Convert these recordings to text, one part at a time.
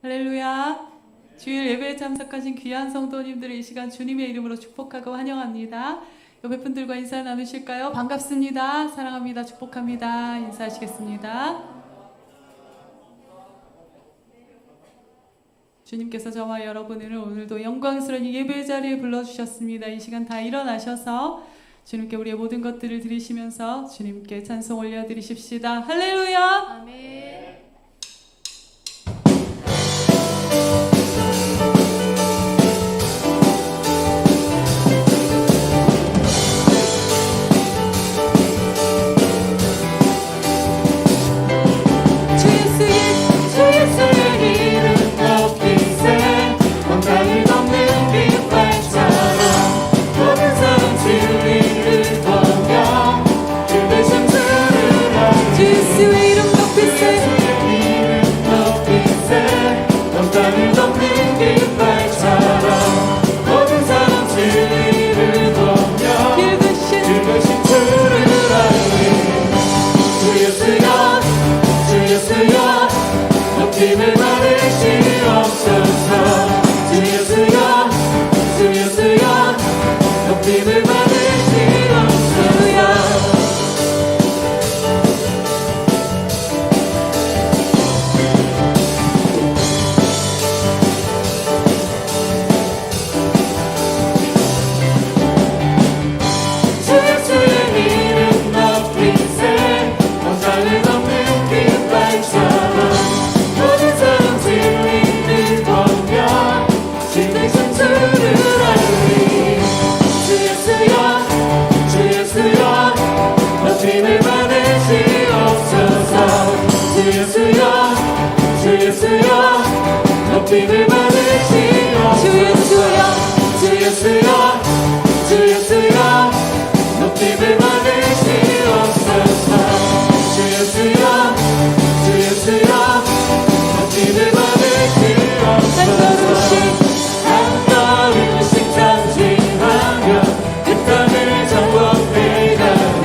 할렐루야. 주일 예배에 참석하신 귀한 성도님들을 이 시간 주님의 이름으로 축복하고 환영합니다. 옆에 분들과 인사 나누실까요? 반갑습니다. 사랑합니다. 축복합니다. 인사하시겠습니다. 주님께서 저와 여러분을 오늘도 영광스러운 예배 자리에 불러주셨습니다. 이 시간 다 일어나셔서 주님께 우리의 모든 것들을 드리시면서 주님께 찬송 올려드리십시다. 할렐루야. 아멘. 힘을 받으시옵소서. 주 예수여 주 예수여 높임을 받으시옵소서. 주 예수의 이름 높이세 원산을 넘는 깃발처럼 모든 사람 진리를 보며 주의 전투를 하리. 주 예수여 주 예수여 높임을 받으시옵소서. 주 예수여 주 예수여 높임을 받으시옵소서. 주 예수여 주 예수여 주 예수여 높임을 받으시옵소서. 주 예수여 주 예수여 높임을 받으시옵소서. 한 걸음씩 전진하며 그 땅을 정복해가는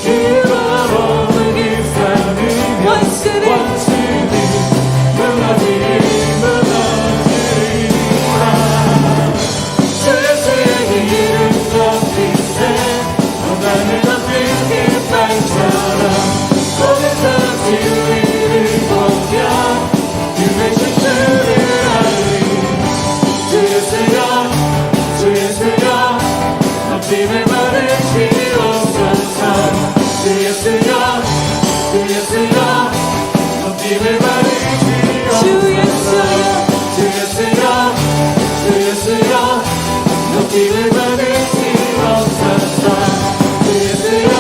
기로로는 일삼으며 원수는 무너지리라. 주 예수의 이름 높이세 원한을 넘는 깃발처럼 모든 사람 진리를 보며 주의 전투를 하리. 주 예수여 주 예수여 높임을 받으시옵소서. 주 예수여 주 예수여 높임을 받으시옵소서. 주 예수여 주 예수여 높임을 받으시옵소서. 주 예수여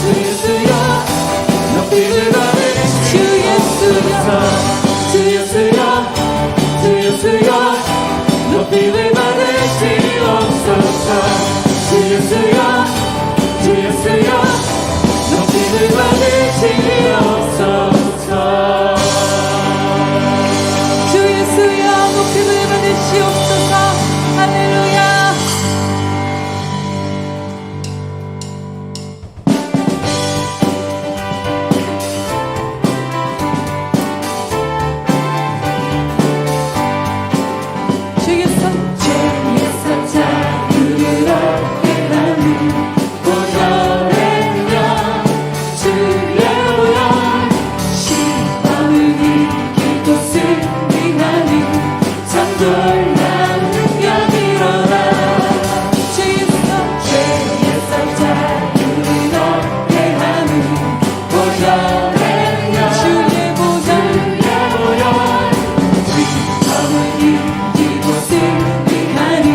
주 예수여 높임을 받으시옵소서. 주 예수여 주 예수여 높임을 받으시옵소서. 주 예수여 주 예수여 높임을 받으시옵소서. 주 예수여 높임을 받으시옵소서. 할렐루야. 주의 주의 사자들으로 행하는 보혈의 영 주의 보혈 시험을 이기고 승리하는 참놀라운 능력이로라. 주의 사자들으로 행하는 보혈의 영 주의 보혈 시험을 이기고 승리하는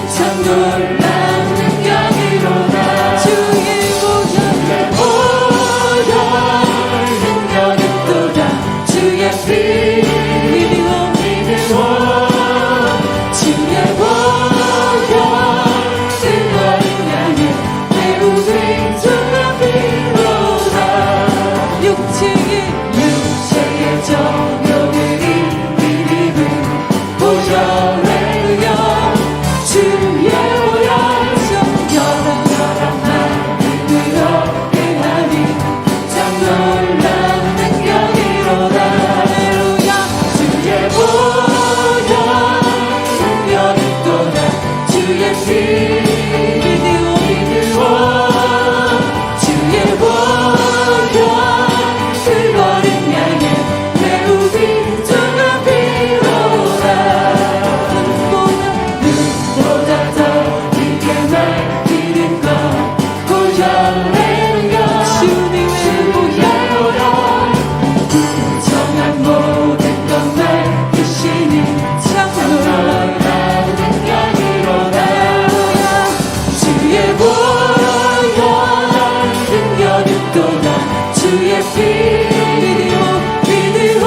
참놀라운 능력이로라. 주의 보혈 능력이 또다. 주의 피 믿음으로 주의 보혈 승화를 향해 배우된 전함이로다. 믿으오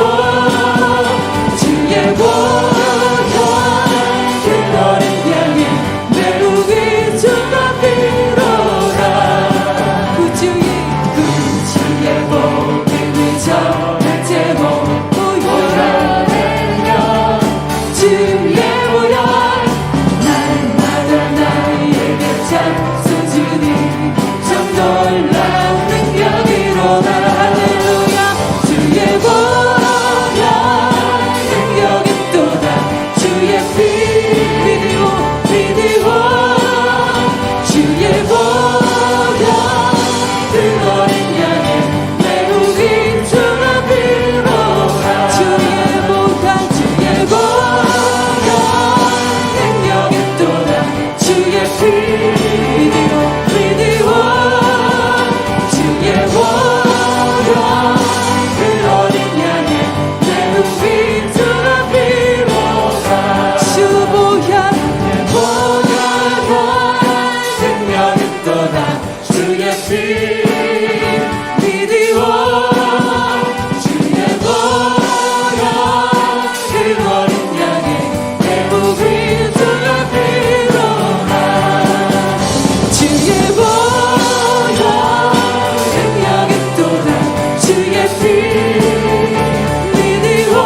주의 보혈 그거를 향해 내 우리 주가 빌어라 구주의 복음을 전할 제목 보혈하며 주의 보혈 날마다 나에게 참 소중히 참 놀라운 능력이로다 할렐루야 주의 보혈 능력이 또다 주의 피 믿으오 주의 보혈 그거를 향해 내 우리 주가 빌어라 주의 보혈 능력이 또다 주의 피 믿으오 주의 보혈 그거를 향해 내 우리 주가 빌어라 주 보혈 능력이 또다 주의 피 믿으오 주의 보혈 그거를 향해 내 우리 주가 빌어라 주의 보혈 능력이 또다 주의 피 믿으오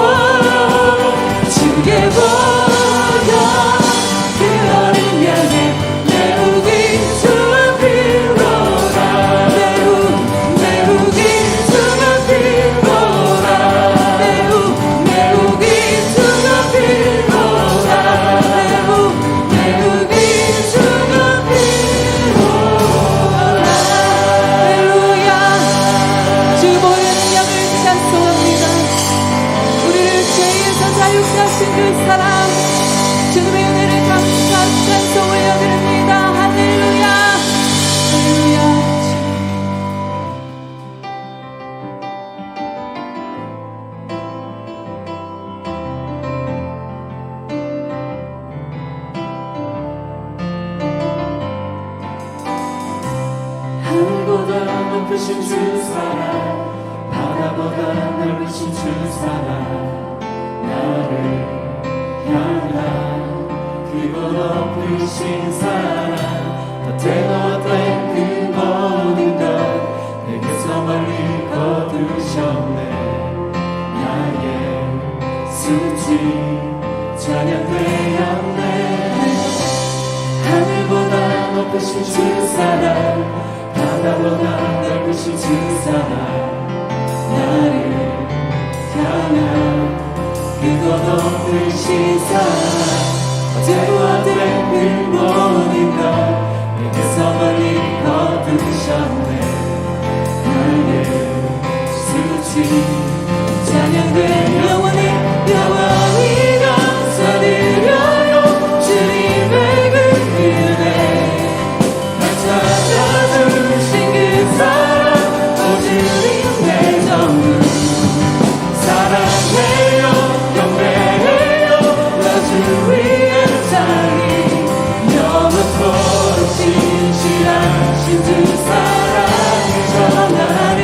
주의 보혈 그거를 향해 내 우리 주가 빌어라 내 우리 주가 빌어라 내 우리 주가 빌어라 내 우리 주가 빌어라 할렐루야 주 보혈의 능력을 찬송합니다 우리를 죄에서 자유케 하신 그 사랑 주님의 은혜를 감사한 찬송 올려드립니다 할렐루야 할렐루야 하늘보다 높으신 주 사랑 바다보다 넓으신 주 사랑 나를 향한 그곳 높으신 사랑 겉에도 어떤 그 모든 것 내게서 멀리 거두셨네 나의 수치 찬양되었네 하늘보다 높으신 주 사랑 바다보다 넓으신 주 사랑 나를 향한 그곳 높으신 사랑 어제와 된그 모든 것 내게서 멀리 거두셨네 나의 수치 찬양돼 영원히 감사드려요 주님의 그 은혜 날 찾아주신 그 사랑 오주님 내 전부 사랑해요 경배해요 나 주 위에 자리 영원토록 신실하신 주 사랑을 전하리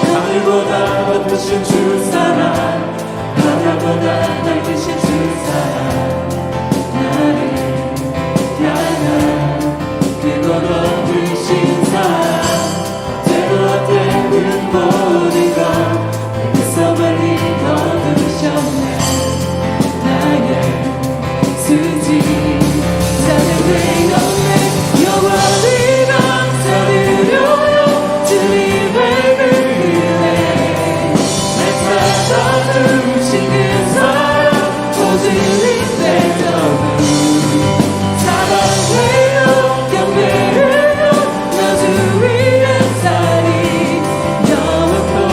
하늘보다 높으신 주 사랑 바다보다 넓으신 주 사랑 나를 향한 그곳 높으신 사랑 어때도 어때 그 모든 것 내게서 멀리 거두셨네 나의 수지 찬양되었네 영원히 감사드려요 주님의 그 은혜 날 찾아주신 그 사랑 오주님 내 전부 사랑해요 경배해요 나 주 위에 자리 영원토록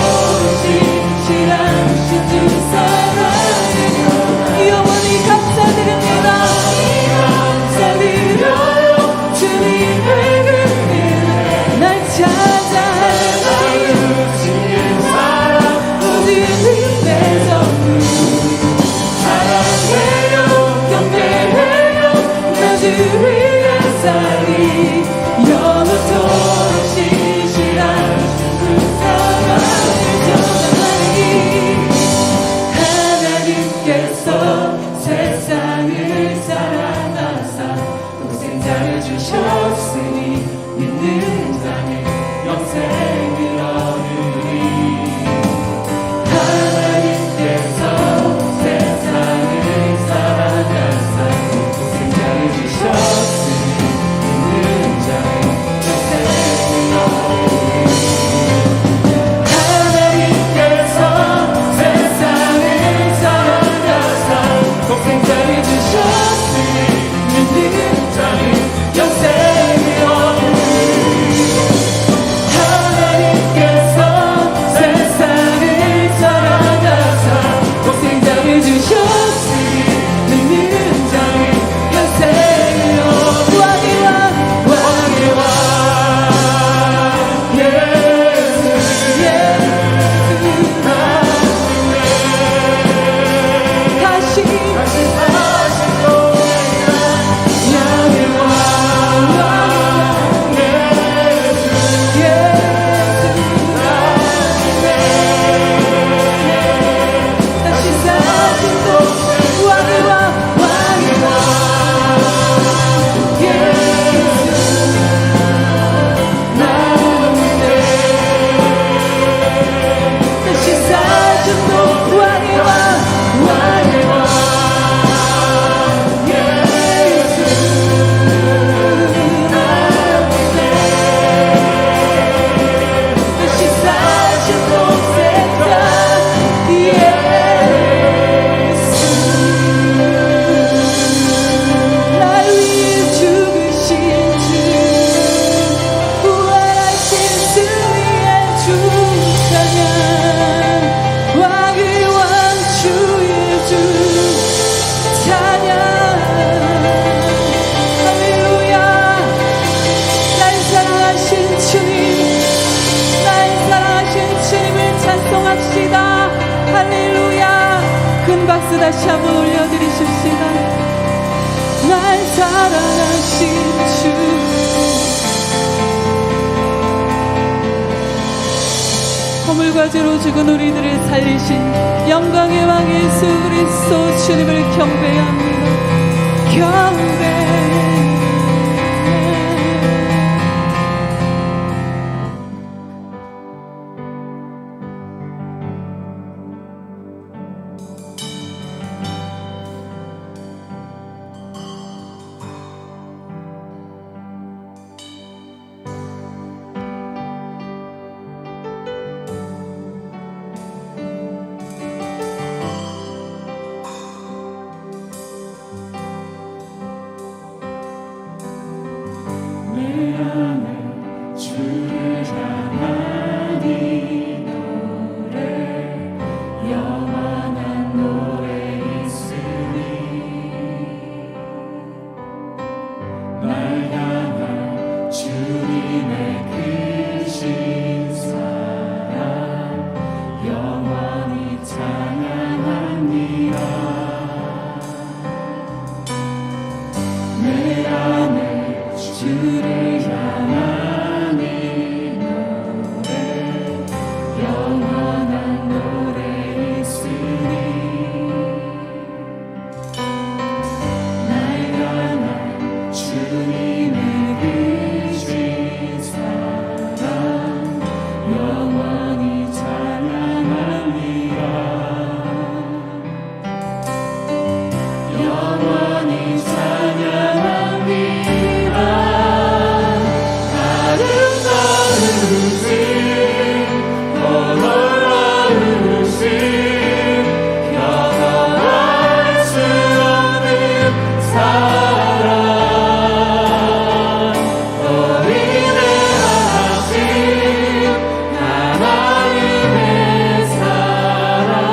박수 다시 한번 올려드리십시다. 날 사랑하신 주, 허물과 죄로 죽은 우리들을 살리신 영광의 왕 예수 그리스도 주님을 경배합니다. 경배. 내 안에 주를 향한 이 노래 영원한 노래 있으니 날 향한 주님의 크신 사랑 영원히 찬양합니다. 내 안에 주를 향한 이 노래 영원한 노래 있으니 날 향한 주님의 크신 사랑 영원히 찬양합니다. 영원히 찬양합니다. 사랑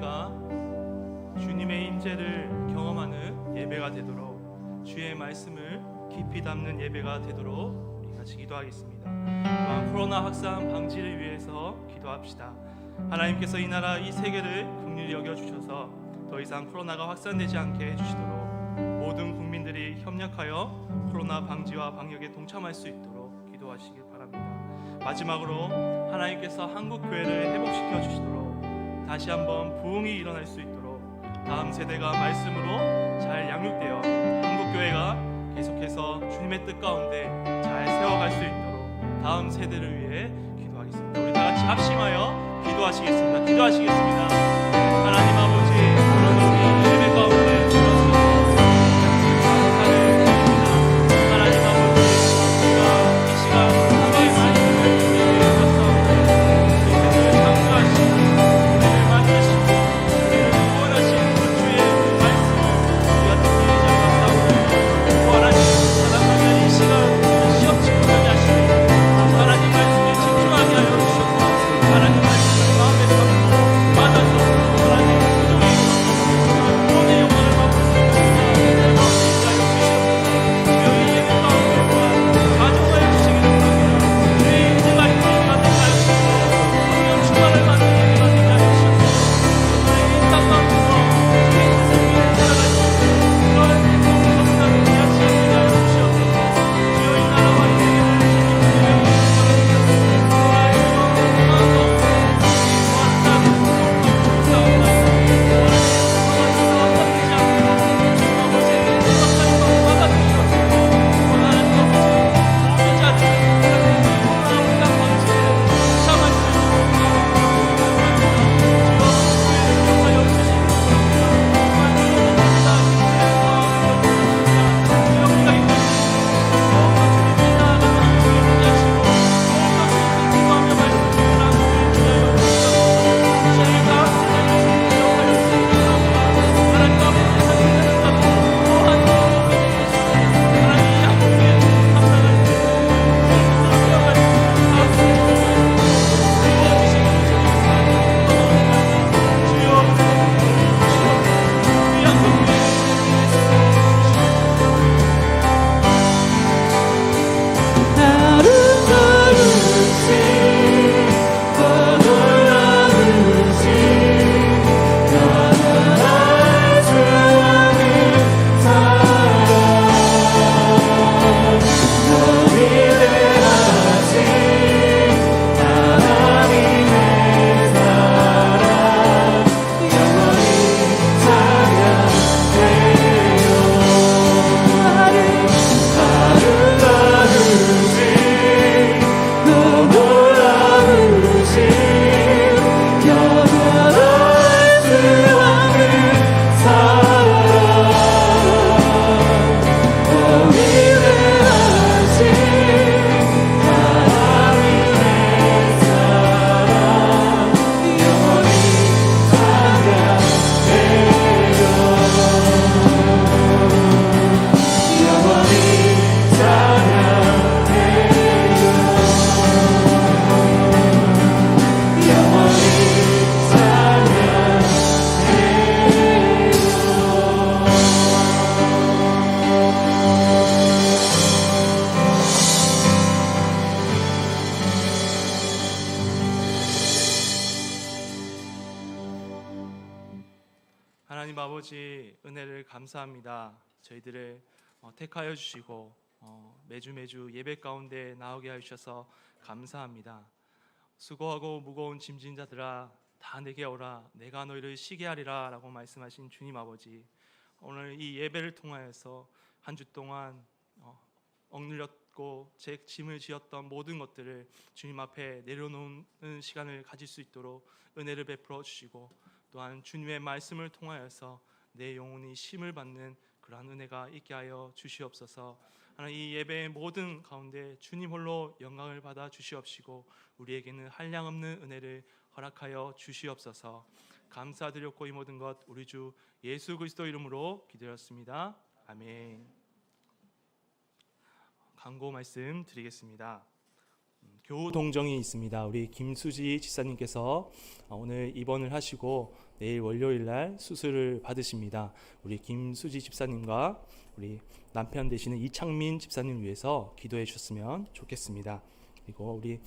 예배가 주님의 임재를 경험하는 예배가 되도록, 주의 말씀을 깊이 담는 예배가 되도록 우리 같이 기도하겠습니다. 또한 코로나 확산 방지를 위해서 기도합시다. 하나님께서 이 나라 이 세계를 긍휼히 여겨주셔서 더 이상 코로나가 확산되지 않게 해주시도록, 모든 국민들이 협력하여 코로나 방지와 방역에 동참할 수 있도록 기도하시길 바랍니다. 마지막으로 하나님께서 한국교회를 회복시켜 주시도록, 다시 한번 부흥이 일어날 수 있도록, 다음 세대가 말씀으로 잘 양육되어 한국교회가 계속해서 주님의 뜻 가운데 잘 세워갈 수 있도록 다음 세대를 위해 기도하겠습니다. 우리 다 같이 합심하여 기도하시겠습니다. 기도하시겠습니다. 하나님 아버지, 오늘 우리 예배 가운데 들어주셔서 감사를 드립니다. 하나님 아버지, 우리가 이 시간 주의 말씀을 준비해 주셔서 우리 세대를 창조하시고 우리를 만드시고 우리를 구원하신 그 주의 그 말씀을 우리가 듣기 위해 감사합니다. 또 하나님, 사랑을 위한 이 시간 시험 친구들이 하시고 하나님 말씀에 집중하게 하여 주셔서 하나님 말씀을 마음에 담고 받아서 하나님 구종의 구원의 영광을 받고 있습니다. 하여 주시옵소서. 주여 이 예배 가운데 또한 가정하여 주시기를 바랍니다. 주의 임재가 있는 예배가 되게 하여 주시고 성령 충만을 받는 예배가 되게 하여 주시옵소서. 오늘 이 땅 가운데서 주의 뜻을 위해 살아갈 수 있는 그러한 성탄을 위한 시간 되게 하여 주시옵소서. 주여 이 나라와 이 세계를 하나님 아버지, 은혜를 감사합니다. 저희들을 택하여 주시고 매주 예배 가운데 나오게 하셔서 감사합니다. 수고하고 무거운 짐진 자들아 다 내게 오라, 내가 너희를 쉬게 하리라 라고 말씀하신 주님 아버지, 오늘 이 예배를 통하여서 한 주 동안 억눌렸고 제 짐을 지었던 모든 것들을 주님 앞에 내려놓는 시간을 가질 수 있도록 은혜를 베풀어 주시고, 또한 주님의 말씀을 통하여서 내 영혼이 쉼을 받는 그러한 은혜가 있게 하여 주시옵소서. 하나님, 이 예배의 모든 가운데 주님 홀로 영광을 받아 주시옵시고 우리에게는 한량없는 은혜를 허락하여 주시옵소서. 감사드렸고 이 모든 것 우리 주 예수 그리스도 이름으로 기도했습니다. 아멘. 광고 말씀 드리겠습니다. 교우 동정이 있습니다. 우리 김수지 집사님께서 오늘 입원을 하시고 내일 월요일 날 수술을 받으십니다. 우리 김수지 집사님과 우리 남편 되시는 이창민 집사님 위해서 기도해 주셨으면 좋겠습니다. 그리고 우리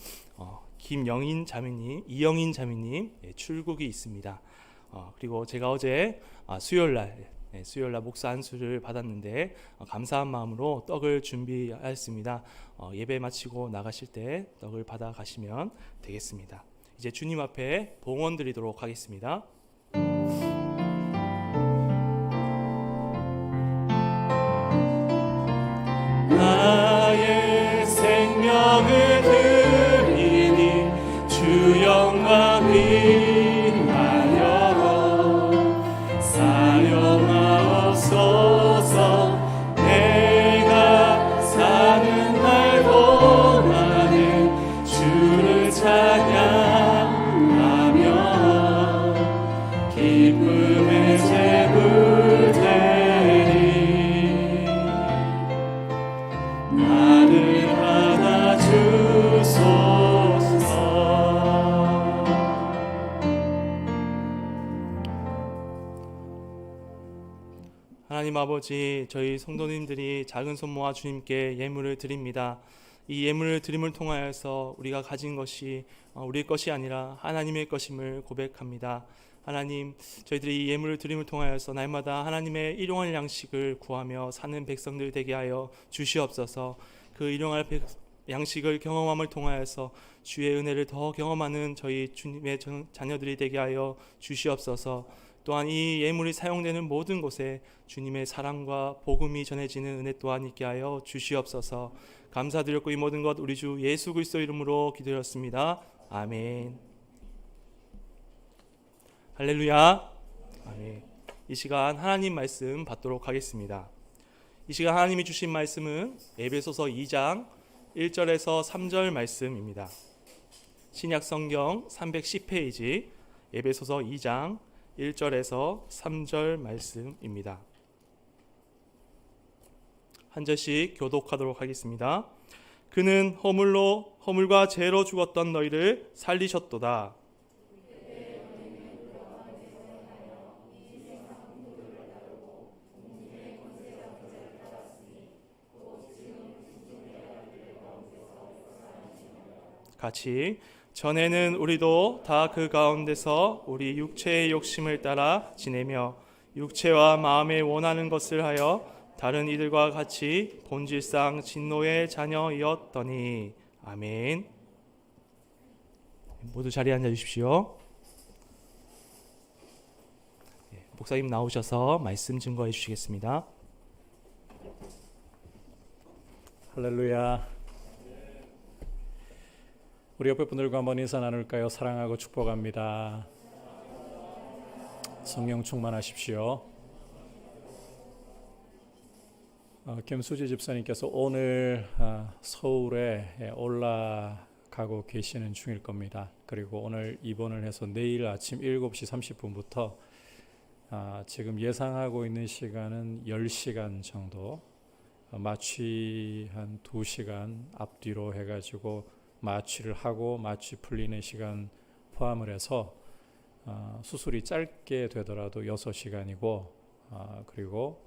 김영인 자매님, 이영인 자매님 출국이 있습니다. 그리고 제가 어제 수요일 날 목사 안수를 받았는데 감사한 마음으로 떡을 준비하였습니다. 예배 마치고 나가실 때 떡을 받아 가시면 되겠습니다. 이제 주님 앞에 봉헌 드리도록 하겠습니다. 나의 생명을 드리니 주 영광 위하여 사용하옵소서. 내가 사는 날 동안에 주를 찬양하며 기쁨의 제물 드리 나를 받아주소서. 하나님 아버지, 저희 성도님들이 작은 손 모아 주님께 예물을 드립니다. 이 예물을 드림을 통하여서 우리가 가진 것이 우리의 것이 아니라 하나님의 것임을 고백합니다. 하나님, 저희들이 이 예물을 드림을 통하여서 날마다 하나님의 일용할 양식을 구하며 사는 백성들 되게 하여 주시옵소서. 그 일용할 양식을 경험함을 통하여서 주의 은혜를 더 경험하는 저희 주님의 자녀들이 되게 하여 주시옵소서. 또한 이 예물이 사용되는 모든 곳에 주님의 사랑과 복음이 전해지는 은혜 또한 있게 하여 주시옵소서. 감사드렸고 이 모든 것 우리 주 예수 그리스도 이름으로 기도했습니다. 아멘. 할렐루야. 아멘. 이 시간 하나님 말씀 받도록 하겠습니다. 이 시간 하나님이 주신 말씀은 에베소서 2장 1절에서 3절 말씀입니다. 신약 성경 310페이지 에베소서 2장 1절에서 3절 말씀입니다. 한 절씩 교독하도록 하겠습니다. 그는 허물과 죄로 죽었던 너희를 살리셨도다. 같이 전에는 우리도 다 그 가운데서 우리 육체의 욕심을 따라 지내며 육체와 마음에 원하는 것을 하여 다른 이들과 같이 본질상 진노의 자녀이었더니. 아멘. 모두 자리에 앉아 주십시오. 목사님 나오셔서 말씀 증거해 주시겠습니다. 할렐루야. 우리 옆에 분들과 한번 인사 나눌까요? 사랑하고 축복합니다. 성령 충만하십시오. 김수지 집사님께서 오늘 서울에 올라가고 계시는 중일 겁니다. 그리고 오늘 입원을 해서 내일 아침 7시 30분부터 지금 예상하고 있는 시간은 10시간 정도, 마취 한 2시간 앞뒤로 해가지고 마취를 하고 마취 풀리는 시간 포함을 해서 수술이 짧게 되더라도 6시간이고 그리고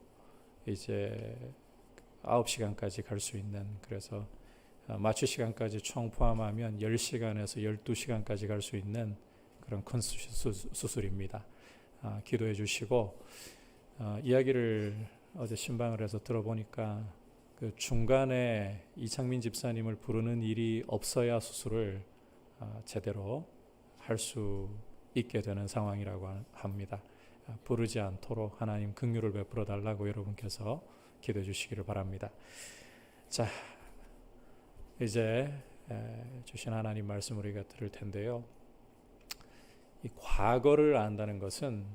이제 9시간까지 갈 수 있는, 그래서 마취 시간까지 총 포함하면 10시간에서 12시간까지 갈 수 있는 그런 큰 수술입니다. 기도해 주시고, 이야기를 어제 신방을 해서 들어보니까 그 중간에 이창민 집사님을 부르는 일이 없어야 수술을 제대로 할 수 있게 되는 상황이라고 합니다. 부르지 않도록 하나님 긍휼을 베풀어 달라고 여러분께서 기도해 주시기를 바랍니다. 자, 이제 주신 하나님 말씀 우리가 들을 텐데요. 이 과거를 안다는 것은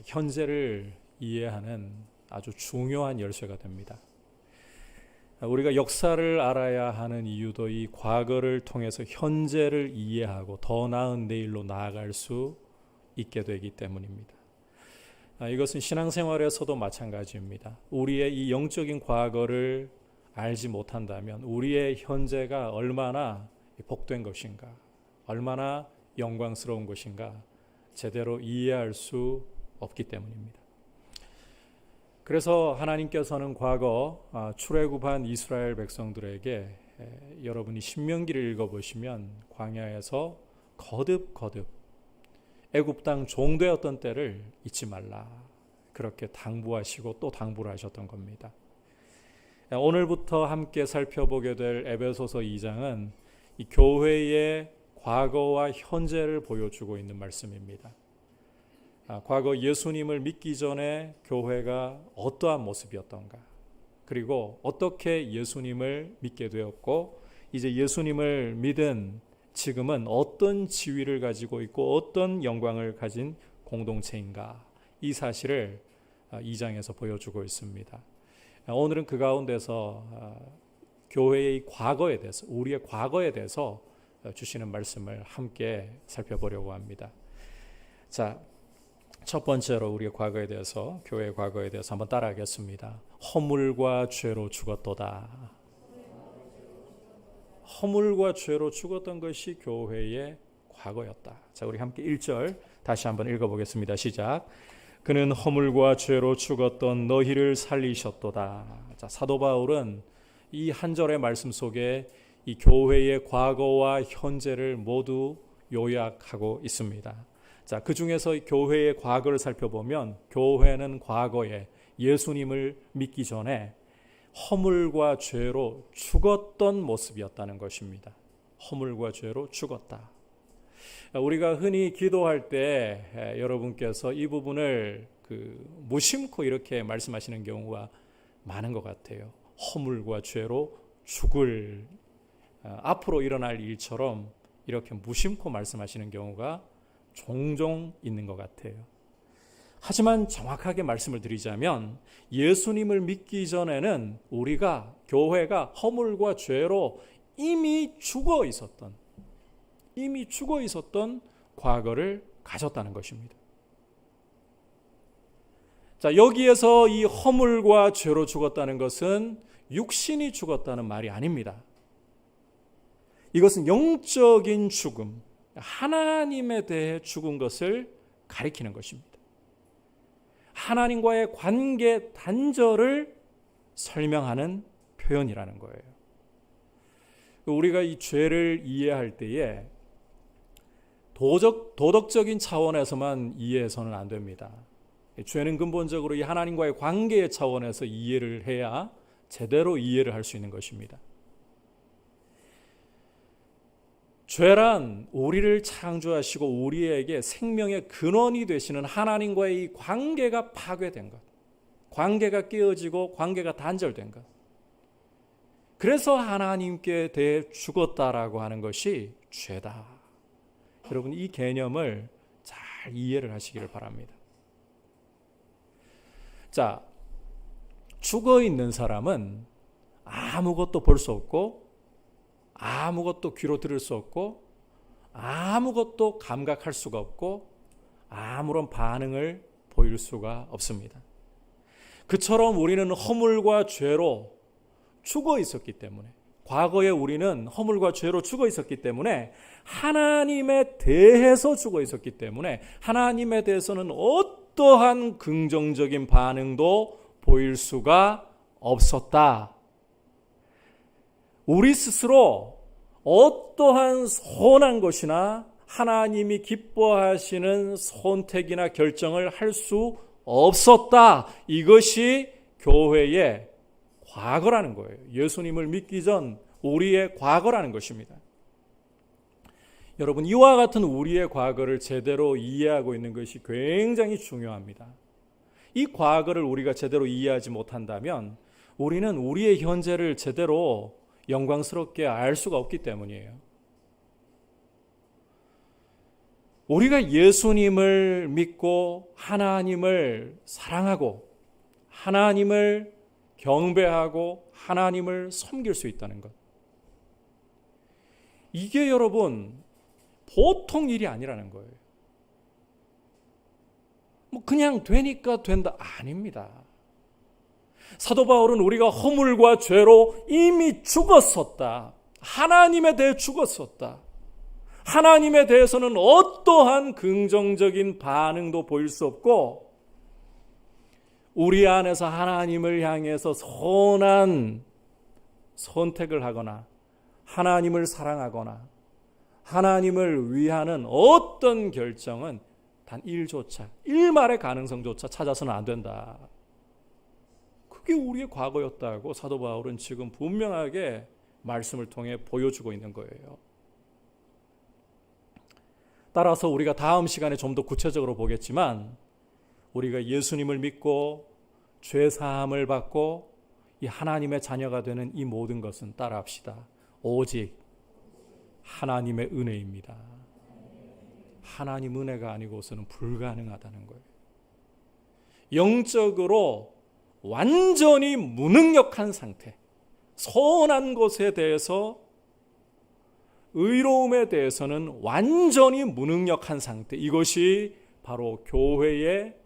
현재를 이해하는 아주 중요한 열쇠가 됩니다. 우리가 역사를 알아야 하는 이유도 이 과거를 통해서 현재를 이해하고 더 나은 내일로 나아갈 수 있게 되기 때문입니다. 이것은 신앙생활에서도 마찬가지입니다. 우리의 이 영적인 과거를 알지 못한다면 우리의 현재가 얼마나 복된 것인가, 얼마나 영광스러운 것인가 제대로 이해할 수 없기 때문입니다. 그래서 하나님께서는 과거 출애굽한 이스라엘 백성들에게 여러분이 신명기를 읽어보시면 광야에서 거듭 애굽 땅 종되었던 때를 잊지 말라, 그렇게 당부하시고 또 당부를 하셨던 겁니다. 오늘부터 함께 살펴보게 될 에베소서 2장은 이 교회의 과거와 현재를 보여주고 있는 말씀입니다. 과거 예수님을 믿기 전에 교회가 어떠한 모습이었던가, 그리고 어떻게 예수님을 믿게 되었고, 이제 예수님을 믿은 지금은 어떤 지위를 가지고 있고 어떤 영광을 가진 공동체인가, 이 사실을 2장에서 보여주고 있습니다. 오늘은 그 가운데서 교회의 과거에 대해서, 우리의 과거에 대해서 주시는 말씀을 함께 살펴보려고 합니다. 자, 첫 번째로 우리의 과거에 대해서, 교회의 과거에 대해서 한번 따라하겠습니다. 허물과 죄로 죽었도다. 허물과 죄로 죽었던 것이 교회의 과거였다. 자, 우리 함께 1절 다시 한번 읽어보겠습니다. 시작. 그는 허물과 죄로 죽었던 너희를 살리셨도다. 자, 사도 바울은 이 한 절의 말씀 속에 이 교회의 과거와 현재를 모두 요약하고 있습니다. 자, 그 중에서 교회의 과거를 살펴보면 교회는 과거에 예수님을 믿기 전에 허물과 죄로 죽었던 모습이었다는 것입니다. 허물과 죄로 죽었다. 우리가 흔히 기도할 때 여러분께서 이 부분을 무심코 이렇게 말씀하시는 경우가 많은 것 같아요. 허물과 죄로 죽을, 앞으로 일어날 일처럼 이렇게 무심코 말씀하시는 경우가 종종 있는 것 같아요. 하지만 정확하게 말씀을 드리자면 예수님을 믿기 전에는 우리가, 교회가 허물과 죄로 이미 죽어 있었던 과거를 가졌다는 것입니다. 자, 여기에서 이 허물과 죄로 죽었다는 것은 육신이 죽었다는 말이 아닙니다. 이것은 영적인 죽음, 하나님에 대해 죽은 것을 가리키는 것입니다. 하나님과의 관계 단절을 설명하는 표현이라는 거예요. 우리가 이 죄를 이해할 때에 도덕적인 차원에서만 이해해서는 안 됩니다. 죄는 근본적으로 이 하나님과의 관계의 차원에서 이해를 해야 제대로 이해를 할 수 있는 것입니다. 죄란 우리를 창조하시고 우리에게 생명의 근원이 되시는 하나님과의 이 관계가 파괴된 것, 관계가 깨어지고 관계가 단절된 것, 그래서 하나님께 대해 죽었다라고 하는 것이 죄다. 여러분, 이 개념을 잘 이해를 하시기를 바랍니다. 자, 죽어 있는 사람은 아무것도 볼 수 없고, 아무것도 귀로 들을 수 없고, 아무것도 감각할 수가 없고, 아무런 반응을 보일 수가 없습니다. 그처럼 우리는 허물과 죄로 죽어 있었기 때문에, 과거에 우리는 허물과 죄로 죽어 있었기 때문에, 하나님에 대해서 죽어 있었기 때문에 하나님에 대해서는 어떠한 긍정적인 반응도 보일 수가 없었다. 우리 스스로 어떠한 선한 것이나 하나님이 기뻐하시는 선택이나 결정을 할 수 없었다. 이것이 교회의 과거라는 거예요. 예수님을 믿기 전 우리의 과거라는 것입니다. 여러분, 이와 같은 우리의 과거를 제대로 이해하고 있는 것이 굉장히 중요합니다. 이 과거를 우리가 제대로 이해하지 못한다면 우리는 우리의 현재를 제대로 영광스럽게 알 수가 없기 때문이에요. 우리가 예수님을 믿고 하나님을 사랑하고 하나님을 경배하고 하나님을 섬길 수 있다는 것, 이게 여러분 보통 일이 아니라는 거예요. 그냥 되니까 된다, 아닙니다. 사도 바울은 우리가 허물과 죄로 이미 죽었었다, 하나님에 대해 죽었었다. 하나님에 대해서는 어떠한 긍정적인 반응도 보일 수 없고 우리 안에서 하나님을 향해서 선한 선택을 하거나 하나님을 사랑하거나 하나님을 위하는 어떤 결정은 단 일말의 가능성조차 찾아서는 안 된다. 그게 우리의 과거였다고 사도 바울은 지금 분명하게 말씀을 통해 보여주고 있는 거예요. 따라서 우리가 다음 시간에 좀 더 구체적으로 보겠지만 우리가 예수님을 믿고 죄 사함을 받고 이 하나님의 자녀가 되는 이 모든 것은 따라합시다. 오직 하나님의 은혜입니다. 하나님 은혜가 아니고서는 불가능하다는 거예요. 영적으로 완전히 무능력한 상태, 선한 것에 대해서 의로움에 대해서는 완전히 무능력한 상태, 이것이 바로 교회의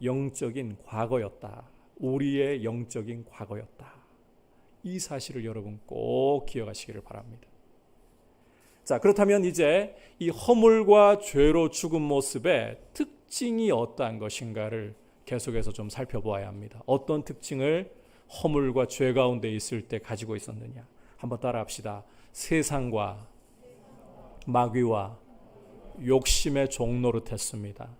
영적인 과거였다. 우리의 영적인 과거였다. 이 사실을 여러분 꼭 기억하시기를 바랍니다. 자, 그렇다면 이제 이 허물과 죄로 죽은 모습의 특징이 어떠한 것인가를 계속해서 좀 살펴보아야 합니다. 어떤 특징을 허물과 죄 가운데 있을 때 가지고 있었느냐. 한번 따라합시다. 세상과 마귀와 욕심의 종노릇했습니다.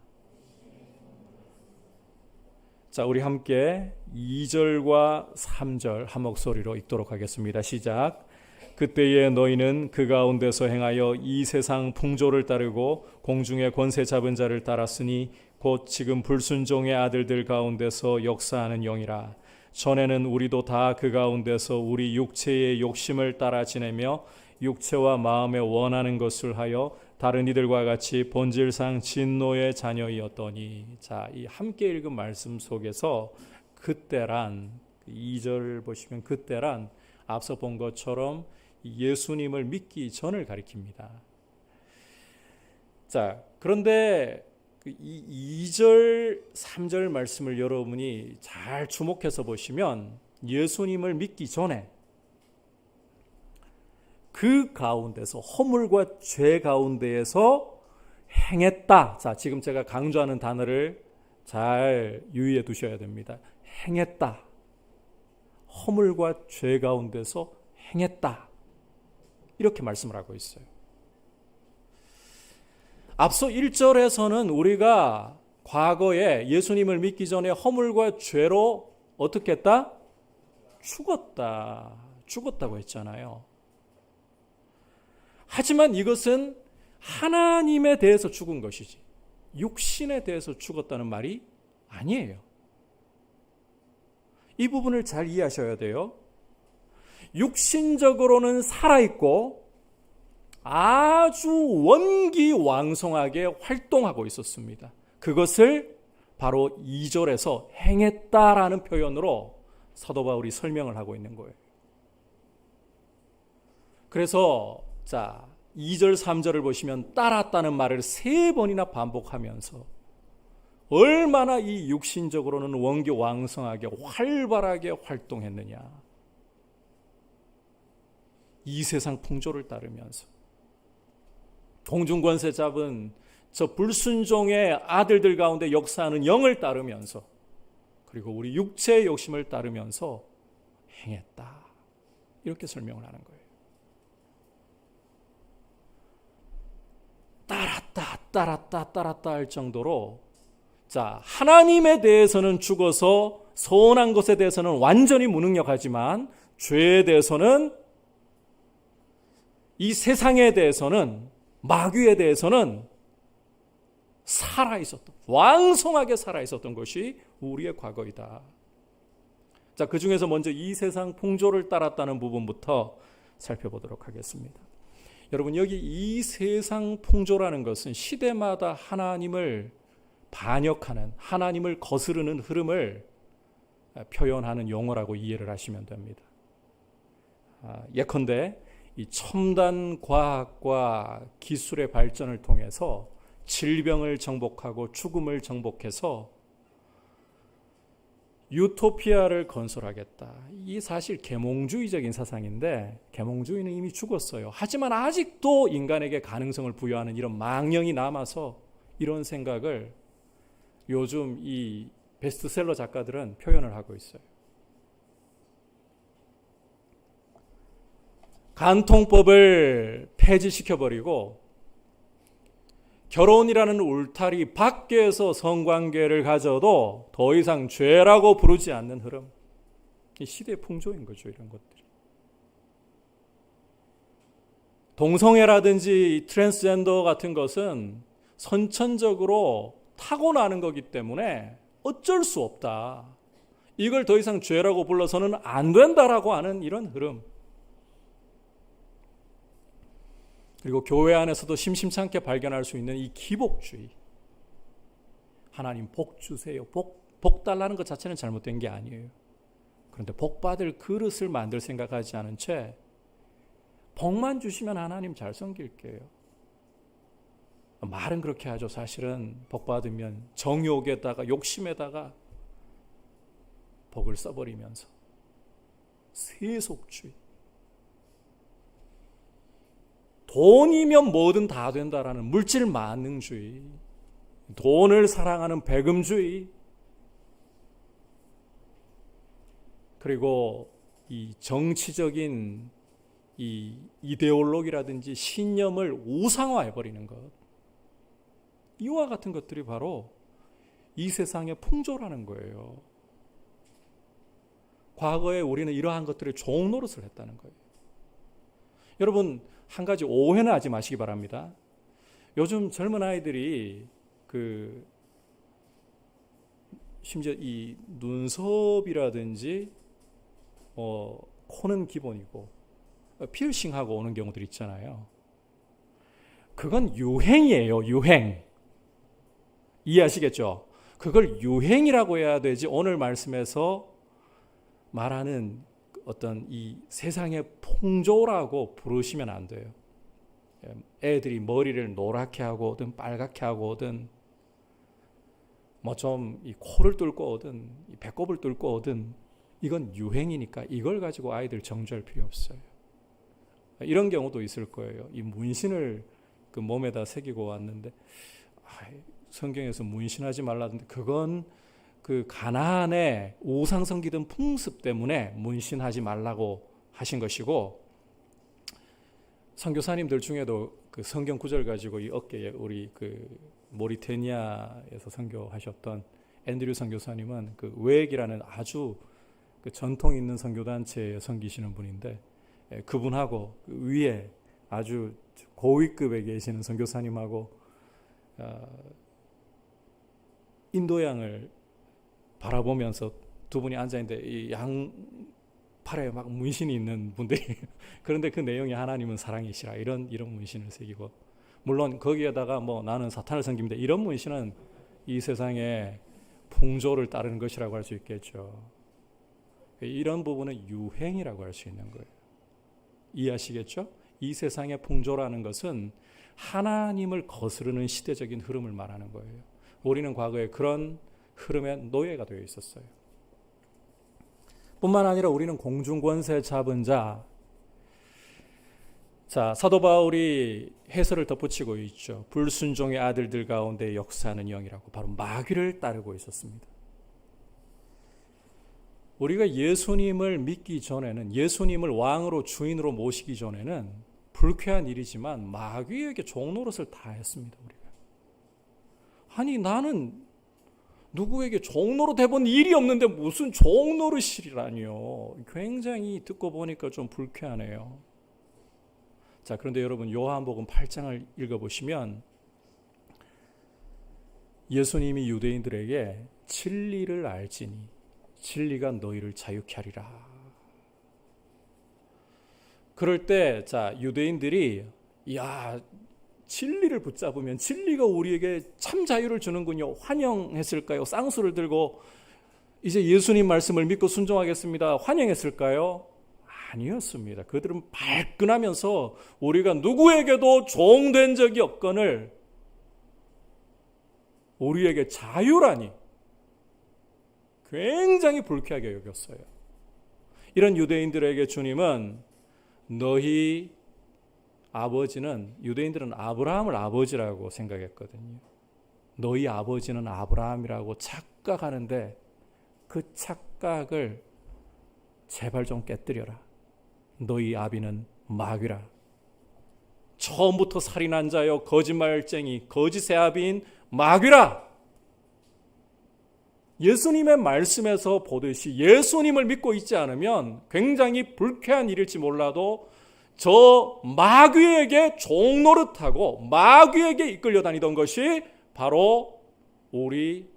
자, 우리 함께 2절과 3절 한 목소리로 읽도록 하겠습니다. 시작. 그때에 너희는 그 가운데서 행하여 이 세상 풍조를 따르고 공중의 권세 잡은 자를 따랐으니 곧 지금 불순종의 아들들 가운데서 역사하는 영이라. 전에는 우리도 다 그 가운데서 우리 육체의 욕심을 따라 지내며 육체와 마음에 원하는 것을 하여 다른 이들과 같이 본질상 진노의 자녀이었더니. 자, 이 함께 읽은 말씀 속에서 그때란 2절 보시면 그때란 앞서 본 것처럼 예수님을 믿기 전을 가리킵니다. 자, 그런데 이 2절, 3절 말씀을 여러분이 잘 주목해서 보시면 예수님을 믿기 전에 그 가운데서 허물과 죄 가운데에서 행했다. 자, 지금 제가 강조하는 단어를 잘 유의해 두셔야 됩니다. 행했다. 허물과 죄 가운데서 행했다. 이렇게 말씀을 하고 있어요. 앞서 1절에서는 우리가 과거에 예수님을 믿기 전에 허물과 죄로 어떻게 했다? 죽었다고 했잖아요. 하지만 이것은 하나님에 대해서 죽은 것이지 육신에 대해서 죽었다는 말이 아니에요. 이 부분을 잘 이해하셔야 돼요. 육신적으로는 살아있고 아주 원기왕성하게 활동하고 있었습니다. 그것을 바로 2절에서 행했다라는 표현으로 사도 바울이 설명을 하고 있는 거예요. 그래서 자, 2절 3절을 보시면 따랐다는 말을 3번이나 반복하면서 얼마나 이 육신적으로는 원기왕성하게 활발하게 활동했느냐. 이 세상 풍조를 따르면서 공중권세 잡은 저 불순종의 아들들 가운데 역사하는 영을 따르면서 그리고 우리 육체의 욕심을 따르면서 행했다. 이렇게 설명을 하는 거예요. 따랐다 할 정도로 자, 하나님에 대해서는 죽어서 선한 것에 대해서는 완전히 무능력하지만 죄에 대해서는 이 세상에 대해서는 마귀에 대해서는 살아있었던 왕성하게 살아있었던 것이 우리의 과거이다. 자, 그 중에서 먼저 이 세상 풍조를 따랐다는 부분부터 살펴보도록 하겠습니다. 여러분, 여기 이 세상 풍조라는 것은 시대마다 하나님을 반역하는, 하나님을 거스르는 흐름을 표현하는 용어라고 이해를 하시면 됩니다. 예컨대 이 첨단 과학과 기술의 발전을 통해서 질병을 정복하고 죽음을 정복해서 유토피아를 건설하겠다. 이 사실 계몽주의적인 사상인데 계몽주의는 이미 죽었어요. 하지만 아직도 인간에게 가능성을 부여하는 이런 망령이 남아서 이런 생각을 요즘 이 베스트셀러 작가들은 표현을 하고 있어요. 간통법을 폐지시켜버리고 결혼이라는 울타리 밖에서 성관계를 가져도 더 이상 죄라고 부르지 않는 흐름. 이 시대의 풍조인 거죠, 이런 것들이. 동성애라든지 트랜스젠더 같은 것은 선천적으로 타고나는 거기 때문에 어쩔 수 없다. 이걸 더 이상 죄라고 불러서는 안 된다라고 하는 이런 흐름. 그리고 교회 안에서도 심심찮게 발견할 수 있는 이 기복주의. 하나님 복 주세요. 복 달라는 것 자체는 잘못된 게 아니에요. 그런데 복 받을 그릇을 만들 생각하지 않은 채 복만 주시면 하나님 잘 섬길게요. 말은 그렇게 하죠. 사실은 복 받으면 정욕에다가 욕심에다가 복을 써버리면서 세속주의. 돈이면 뭐든 다 된다라는 물질 만능주의, 돈을 사랑하는 배금주의, 그리고 이 정치적인 이 이데올로기라든지 신념을 우상화해버리는 것, 이와 같은 것들이 바로 이 세상의 풍조라는 거예요. 과거에 우리는 이러한 것들을 종노릇을 했다는 거예요. 여러분, 한 가지 오해는 하지 마시기 바랍니다. 요즘 젊은 아이들이 심지어 이 눈썹이라든지 코는 기본이고 피어싱하고 오는 경우들 있잖아요. 그건 유행이에요. 유행. 이해하시겠죠? 그걸 유행이라고 해야 되지 오늘 말씀에서 말하는 어떤 이 세상의 풍조라고 부르시면 안 돼요. 애들이 머리를 노랗게 하고 오든 빨갛게 하고 오든 뭐 좀 이 코를 뚫고 오든 이 배꼽을 뚫고 오든 이건 유행이니까 이걸 가지고 아이들 정죄할 필요 없어요. 이런 경우도 있을 거예요. 이 문신을 그 몸에다 새기고 왔는데 성경에서 문신하지 말라는데 그건 그 가나안의 우상 섬기던 풍습 때문에 문신하지 말라고 하신 것이고, 선교사님들 중에도 그 성경 구절 가지고 이 어깨에 우리 그 모리테니아에서 선교하셨던 앤드류 선교사님은 그 웨액이라는 아주 그 전통 있는 선교단체에 섬기시는 분인데, 그분하고 그 위에 아주 고위급에 계시는 선교사님하고 인도양을 바라보면서 두 분이 앉아있는데 이 양팔에 막 문신이 있는 분들이 그런데 그 내용이 하나님은 사랑이시라 이런 문신을 새기고, 물론 거기에다가 뭐 나는 사탄을 섬깁니다 이런 문신은 이 세상의 풍조를 따르는 것이라고 할 수 있겠죠. 이런 부분은 유행이라고 할 수 있는 거예요. 이해하시겠죠? 이 세상의 풍조라는 것은 하나님을 거스르는 시대적인 흐름을 말하는 거예요. 우리는 과거에 그런 흐름에 노예가 되어 있었어요. 뿐만 아니라 우리는 공중권세 잡은 자. 자, 사도 바울이 해설을 덧붙이고 있죠. 불순종의 아들들 가운데 역사하는 영이라고, 바로 마귀를 따르고 있었습니다. 우리가 예수님을 믿기 전에는, 예수님을 왕으로 주인으로 모시기 전에는 불쾌한 일이지만 마귀에게 종노릇을 다 했습니다. 우리가. 아니 나는 누구에게 종노릇 해본 일이 없는데 무슨 종노릇이라니요. 굉장히 듣고 보니까 좀 불쾌하네요. 자, 그런데 여러분 요한복음 8장을 읽어보시면 예수님이 유대인들에게 진리를 알지니 진리가 너희를 자유케 하리라. 그럴 때 자, 유대인들이 진리를 붙잡으면 진리가 우리에게 참 자유를 주는군요. 환영했을까요? 쌍수를 들고 이제 예수님 말씀을 믿고 순종하겠습니다. 환영했을까요? 아니었습니다. 그들은 발끈하면서 우리가 누구에게도 종된 적이 없거늘 우리에게 자유라니, 굉장히 불쾌하게 여겼어요. 이런 유대인들에게 주님은 너희 아버지는, 유대인들은 아브라함을 아버지라고 생각했거든요. 너희 아버지는 아브라함이라고 착각하는데 그 착각을 제발 좀 깨뜨려라. 너희 아비는 마귀라. 처음부터 살인한 자여 거짓말쟁이 거짓의 아비인 마귀라. 예수님의 말씀에서 보듯이 예수님을 믿고 있지 않으면 굉장히 불쾌한 일일지 몰라도 저 마귀에게 종노릇하고 마귀에게 이끌려 다니던 것이 바로 우리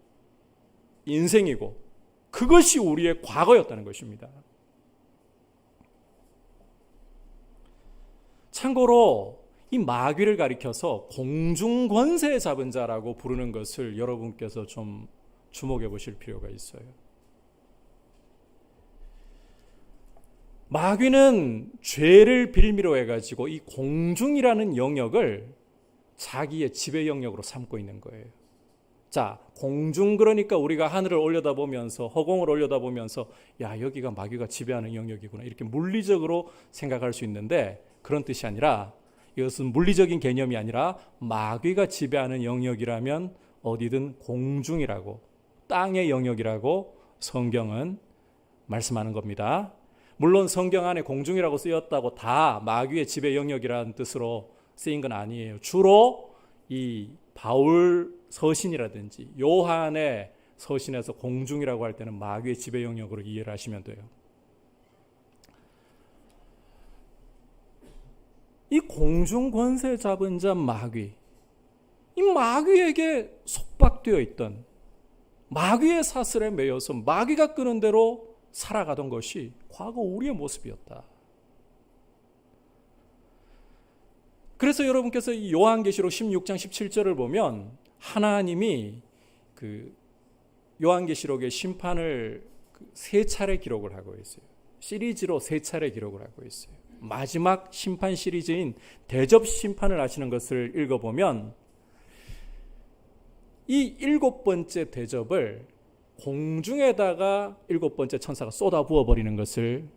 인생이고 그것이 우리의 과거였다는 것입니다. 참고로 이 마귀를 가리켜서 공중권세 잡은 자라고 부르는 것을 여러분께서 좀 주목해 보실 필요가 있어요. 마귀는 죄를 빌미로 해가지고 이 공중이라는 영역을 자기의 지배 영역으로 삼고 있는 거예요. 자, 공중 그러니까 우리가 하늘을 올려다보면서 허공을 올려다보면서 야, 여기가 마귀가 지배하는 영역이구나 이렇게 물리적으로 생각할 수 있는데 그런 뜻이 아니라 이것은 물리적인 개념이 아니라 마귀가 지배하는 영역이라면 어디든 공중이라고 땅의 영역이라고 성경은 말씀하는 겁니다. 물론 성경 안에 공중이라고 쓰였다고 다 마귀의 지배 영역이라는 뜻으로 쓰인 건 아니에요. 주로 이 바울 서신이라든지 요한의 서신에서 공중이라고 할 때는 마귀의 지배 영역으로 이해를 하시면 돼요. 이 공중 권세 잡은 자 마귀, 이 마귀에게 속박되어 있던 마귀의 사슬에 매여서 마귀가 끄는 대로 살아가던 것이 과거 우리의 모습이었다. 그래서 여러분께서 이 요한계시록 16장 17절을 보면 하나님이 그 요한계시록의 심판을 세 차례 기록을 하고 있어요. 시리즈로 세 차례 기록을 하고 있어요. 마지막 심판 시리즈인 대접 심판을 하시는 것을 읽어보면 이 7번째 대접을 공중에다가 7번째 천사가 쏟아부어 버리는 것을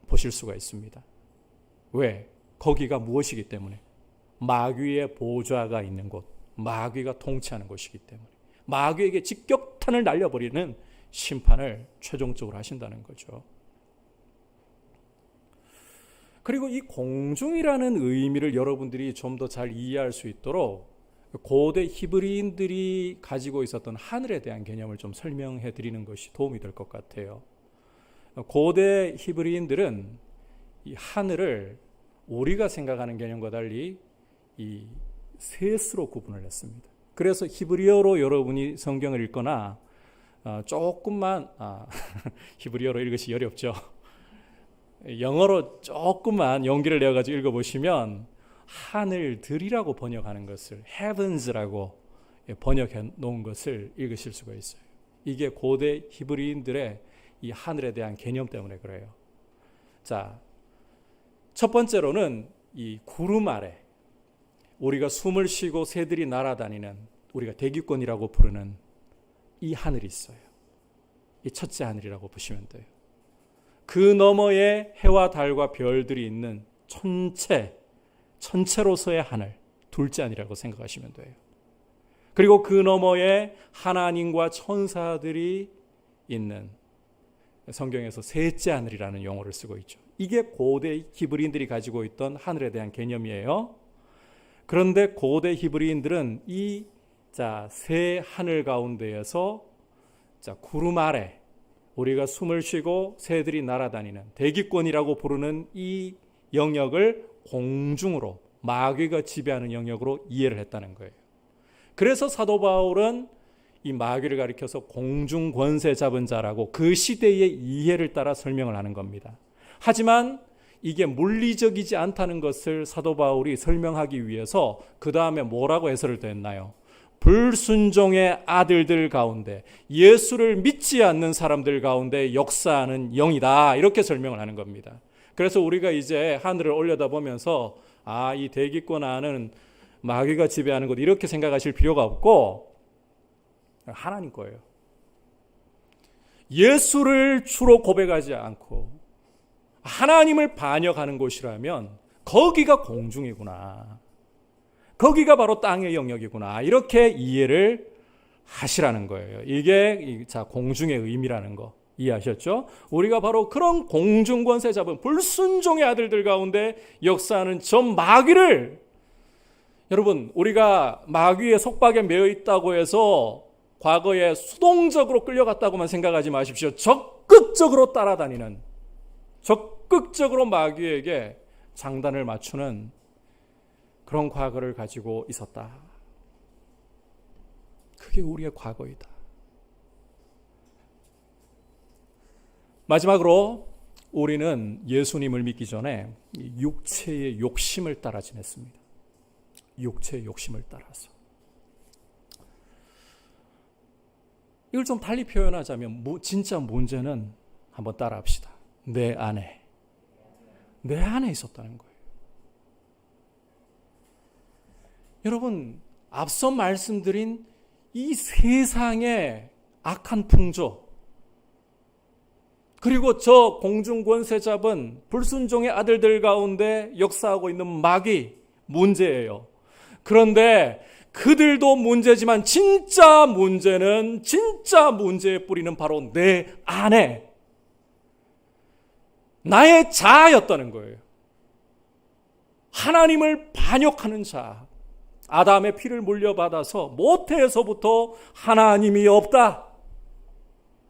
보실 수가 있습니다. 왜? 거기가 무엇이기 때문에? 마귀의 보좌가 있는 곳, 마귀가 통치하는 곳이기 때문에 마귀에게 직격탄을 날려버리는 심판을 최종적으로 하신다는 거죠. 그리고 이 공중이라는 의미를 여러분들이 좀 더 잘 이해할 수 있도록 고대 히브리인들이 가지고 있었던 하늘에 대한 개념을 좀 설명해 드리는 것이 도움이 될 것 같아요. 고대 히브리인들은 이 하늘을 우리가 생각하는 개념과 달리 이 셋으로 구분을 했습니다. 그래서 히브리어로 여러분이 성경을 읽거나 조금만 히브리어로 읽으시 어렵죠. 영어로 조금만 용기를 내어가지고 읽어보시면 하늘들이라고 번역하는 것을 heavens라고 번역해 놓은 것을 읽으실 수가 있어요. 이게 고대 히브리인들의 이 하늘에 대한 개념 때문에 그래요. 자, 첫 번째로는 이 구름 아래 우리가 숨을 쉬고 새들이 날아다니는 우리가 대기권이라고 부르는 이 하늘이 있어요. 이 첫째 하늘이라고 보시면 돼요. 그 너머에 해와 달과 별들이 있는 천체로서의 하늘, 둘째 하늘이라고 생각하시면 돼요. 그리고 그 너머에 하나님과 천사들이 있는 성경에서 셋째 하늘이라는 용어를 쓰고 있죠. 이게 고대 히브리인들이 가지고 있던 하늘에 대한 개념이에요. 그런데 고대 히브리인들은 이 세 하늘 가운데에서 구름 아래 우리가 숨을 쉬고 새들이 날아다니는 대기권이라고 부르는 이 영역을 공중으로 마귀가 지배하는 영역으로 이해를 했다는 거예요. 그래서 사도 바울은 이 마귀를 가리켜서 공중 권세 잡은 자라고 그 시대의 이해를 따라 설명을 하는 겁니다. 하지만 이게 물리적이지 않다는 것을 사도 바울이 설명하기 위해서 그 다음에 뭐라고 해설을 했나요? 불순종의 아들들 가운데 예수를 믿지 않는 사람들 가운데 역사하는 영이다, 이렇게 설명을 하는 겁니다. 그래서 우리가 이제 하늘을 올려다보면서 이 대기권 안은 마귀가 지배하는 것 이렇게 생각하실 필요가 없고 하나님 거예요. 예수를 주로 고백하지 않고 하나님을 반역하는 곳이라면 거기가 공중이구나. 거기가 바로 땅의 영역이구나. 이렇게 이해를 하시라는 거예요. 이게 공중의 의미라는 거 이해하셨죠? 우리가 바로 그런 공중 권세 잡은 불순종의 아들들 가운데 역사하는 저 마귀를, 여러분 우리가 마귀의 속박에 매여 있다고 해서 과거에 수동적으로 끌려갔다고만 생각하지 마십시오. 적극적으로 따라다니는, 적극적으로 마귀에게 장단을 맞추는 그런 과거를 가지고 있었다. 그게 우리의 과거이다. 마지막으로 우리는 예수님을 믿기 전에 육체의 욕심을 따라 지냈습니다. 육체의 욕심을 따라서. 이걸 좀 달리 표현하자면 진짜 문제는 한번 따라합시다. 내 안에 있었다는 거예요. 여러분, 앞서 말씀드린 이 세상의 악한 풍조, 그리고 저 공중 권세 잡은 불순종의 아들들 가운데 역사하고 있는 마귀 문제예요. 그런데 그들도 문제지만 진짜 문제의 뿌리는 바로 내 안에 나의 자아였다는 거예요. 하나님을 반역하는 자. 아담의 피를 물려받아서 모태에서부터 하나님이 없다.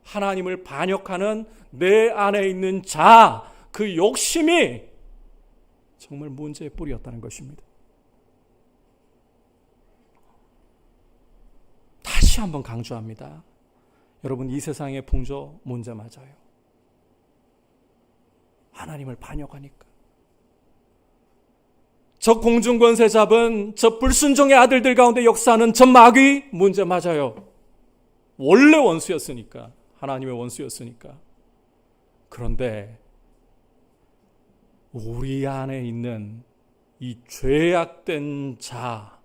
하나님을 반역하는 내 안에 있는 자아, 그 욕심이 정말 문제의 뿌리였다는 것입니다. 다시 한번 강조합니다. 여러분, 이 세상의 풍조 문제 맞아요. 하나님을 반역하니까. 저 공중권세 잡은 저 불순종의 아들들 가운데 역사하는 저 마귀 문제 맞아요. 원래 원수였으니까, 하나님의 원수였으니까. 그런데 우리 안에 있는 이 죄악된 자,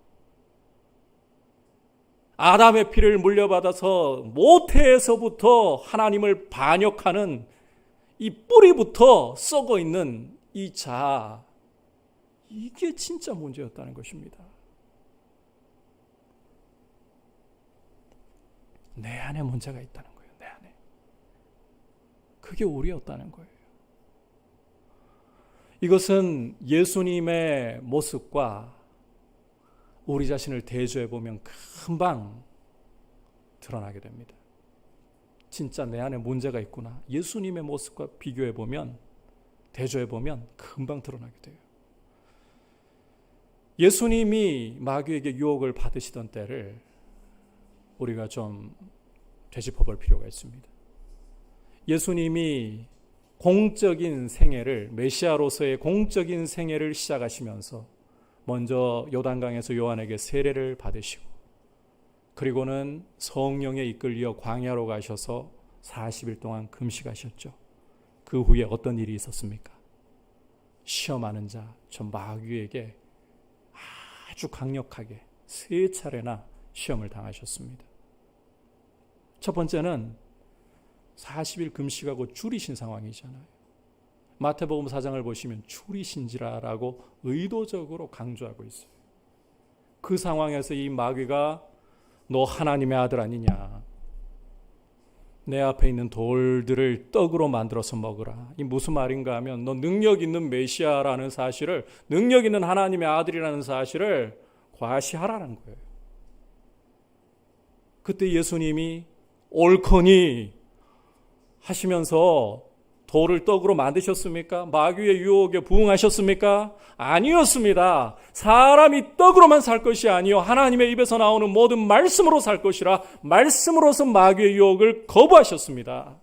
아담의 피를 물려받아서 모태에서부터 하나님을 반역하는 이 뿌리부터 썩어 있는 이 자, 이게 진짜 문제였다는 것입니다. 내 안에 문제가 있다는 거예요. 내 안에. 그게 우리였다는 거예요. 이것은 예수님의 모습과 우리 자신을 대조해 보면 금방 드러나게 됩니다. 진짜 내 안에 문제가 있구나. 예수님의 모습과 비교해 보면, 대조해 보면 금방 드러나게 돼요. 예수님이 마귀에게 유혹을 받으시던 때를 우리가 좀 되짚어 볼 필요가 있습니다. 예수님이 공적인 생애를, 메시아로서의 공적인 생애를 시작하시면서 먼저 요단강에서 요한에게 세례를 받으시고, 그리고는 성령에 이끌려 광야로 가셔서 40일 동안 금식하셨죠. 그 후에 어떤 일이 있었습니까? 시험하는 자, 저 마귀에게 아주 강력하게 3차례나 시험을 당하셨습니다. 첫 번째는 40일 금식하고 줄이신 상황이잖아요. 마태복음 4장을 보시면 줄이신지라라고 의도적으로 강조하고 있어요. 그 상황에서 이 마귀가 너 하나님의 아들 아니냐, 내 앞에 있는 돌들을 떡으로 만들어서 먹으라. 이 무슨 말인가 하면 너 능력 있는 메시아라는 사실을, 능력 있는 하나님의 아들이라는 사실을 과시하라는 거예요. 그때 예수님이 옳거니 하시면서 돌을 떡으로 만드셨습니까? 마귀의 유혹에 부응하셨습니까? 아니었습니다. 사람이 떡으로만 살 것이 아니요 하나님의 입에서 나오는 모든 말씀으로 살 것이라 말씀으로서 마귀의 유혹을 거부하셨습니다.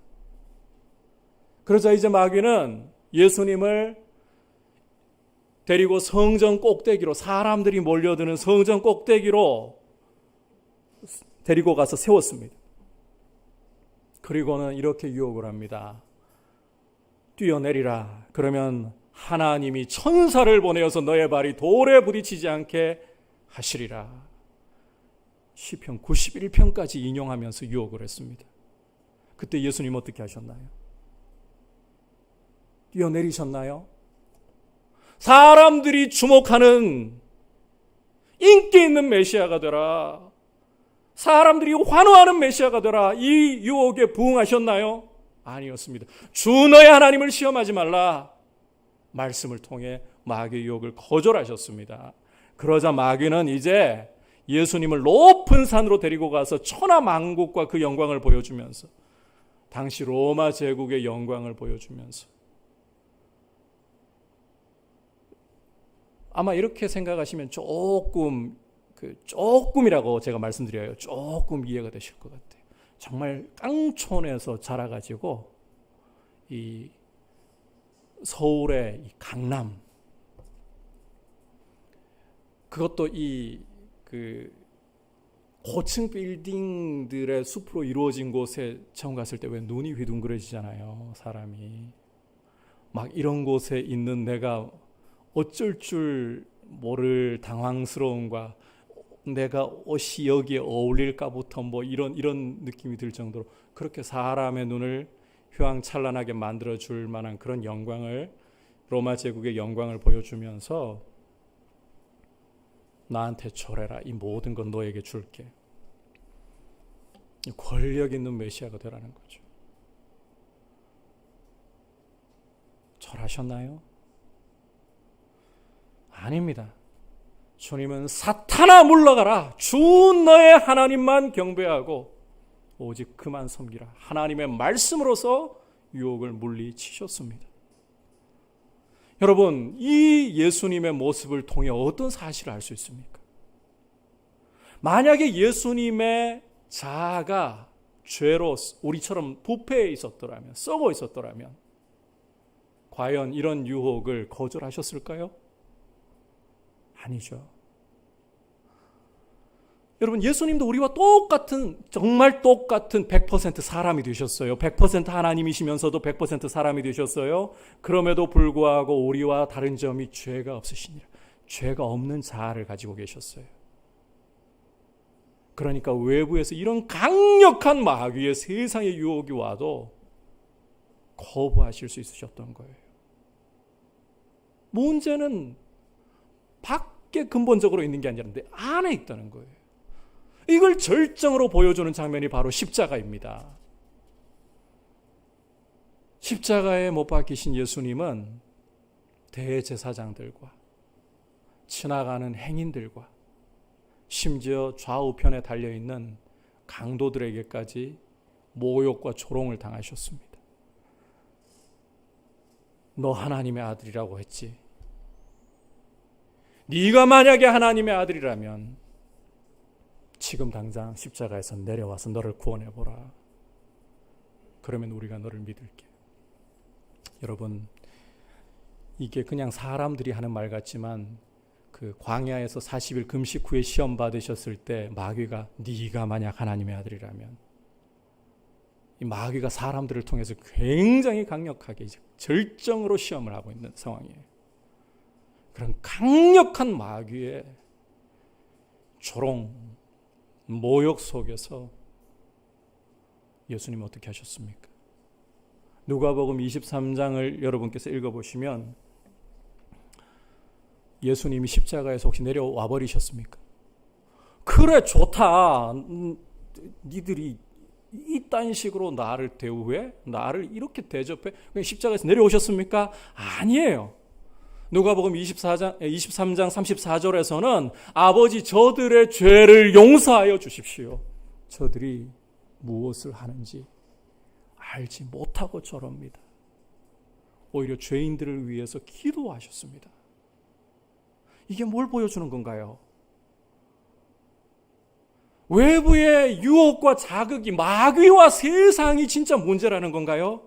그러자 이제 마귀는 예수님을 데리고 성전 꼭대기로, 사람들이 몰려드는 성전 꼭대기로 데리고 가서 세웠습니다. 그리고는 이렇게 유혹을 합니다. 뛰어내리라. 그러면 하나님이 천사를 보내어서 너의 발이 돌에 부딪히지 않게 하시리라. 시편 91편까지 인용하면서 유혹을 했습니다. 그때 예수님 어떻게 하셨나요? 뛰어내리셨나요? 사람들이 주목하는 인기 있는 메시아가 되라, 사람들이 환호하는 메시아가 되라, 이 유혹에 부응하셨나요? 아니었습니다. 주 너의 하나님을 시험하지 말라 말씀을 통해 마귀의 유혹을 거절하셨습니다. 그러자 마귀는 이제 예수님을 높은 산으로 데리고 가서 천하만국과 그 영광을 보여주면서, 당시 로마 제국의 영광을 보여주면서, 아마 이렇게 생각하시면 조금이라고 제가 말씀드려요. 조금 이해가 되실 것 같아요. 정말 깡촌에서 자라가지고 이 서울의 이 강남, 그것도 그 고층 빌딩들의 숲으로 이루어진 곳에 처음 갔을 때 왜 눈이 휘둥그레지잖아요. 사람이 막 이런 곳에 있는 내가 어쩔 줄 모를 당황스러움과 내가 옷이 여기에 어울릴까부터 뭐 이런 느낌이 들 정도로 그렇게 사람의 눈을 휘황찬란하게 만들어줄 만한 그런 영광을, 로마 제국의 영광을 보여주면서 나한테 절해라, 이 모든 건 너에게 줄게, 권력 있는 메시아가 되라는 거죠. 절하셨나요? 아닙니다. 주님은 사탄아 물러가라, 주 너의 하나님만 경배하고 오직 그만 섬기라, 하나님의 말씀으로서 유혹을 물리치셨습니다. 여러분, 이 예수님의 모습을 통해 어떤 사실을 알 수 있습니까? 만약에 예수님의 자아가 죄로 우리처럼 부패해 있었더라면, 썩어 있었더라면 과연 이런 유혹을 거절하셨을까요? 아니죠. 여러분, 예수님도 우리와 똑같은, 정말 똑같은 100% 사람이 되셨어요. 100% 하나님이시면서도 100% 사람이 되셨어요. 그럼에도 불구하고 우리와 다른 점이 죄가 없으시니라. 죄가 없는 자아를 가지고 계셨어요. 그러니까 외부에서 이런 강력한 마귀의 세상의 유혹이 와도 거부하실 수 있으셨던 거예요. 문제는 밖에 근본적으로 있는 게 아니라 내 안에 있다는 거예요. 이걸 절정으로 보여주는 장면이 바로 십자가입니다. 십자가에 못 박히신 예수님은 대제사장들과 지나가는 행인들과 심지어 좌우편에 달려있는 강도들에게까지 모욕과 조롱을 당하셨습니다. 너 하나님의 아들이라고 했지. 네가 만약에 하나님의 아들이라면 지금 당장 십자가에서 내려와서 너를 구원해보라. 그러면 우리가 너를 믿을게. 여러분, 이게 그냥 사람들이 하는 말 같지만 그 광야에서 40일 금식 후에 시험 받으셨을 때 마귀가 네가 만약 하나님의 아들이라면, 이 마귀가 사람들을 통해서 굉장히 강력하게 이제 절정으로 시험을 하고 있는 상황이에요. 그런 강력한 마귀의 조롱, 모욕 속에서 예수님 어떻게 하셨습니까? 누가복음 23장을 여러분께서 읽어보시면 예수님이 십자가에서 혹시 내려와 버리셨습니까? 그래, 좋다. 니들이 이딴 식으로 나를 대우해? 나를 이렇게 대접해? 그냥 십자가에서 내려오셨습니까? 아니에요. 누가복음 23장 34절에서는 아버지, 저들의 죄를 용서하여 주십시오. 저들이 무엇을 하는지 알지 못하고 저럽니다. 오히려 죄인들을 위해서 기도하셨습니다. 이게 뭘 보여주는 건가요? 외부의 유혹과 자극이, 마귀와 세상이 진짜 문제라는 건가요?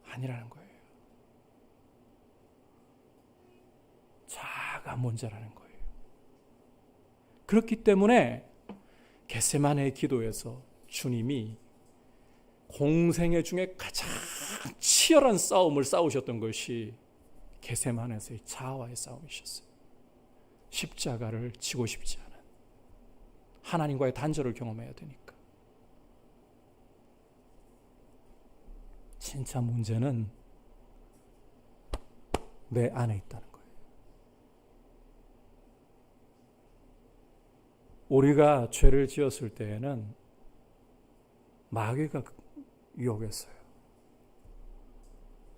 아니라는 거예요. 자아가 문제라는 거예요. 그렇기 때문에 겟세마네의 기도에서 주님이 공생애 중에 가장 치열한 싸움을 싸우셨던 것이 겟세마네에서의 자아와의 싸움이셨어요. 십자가를 지고 싶지 않은, 하나님과의 단절을 경험해야 되니까. 진짜 문제는 내 안에 있다는 거예요. 우리가 죄를 지었을 때에는 마귀가 유혹했어요.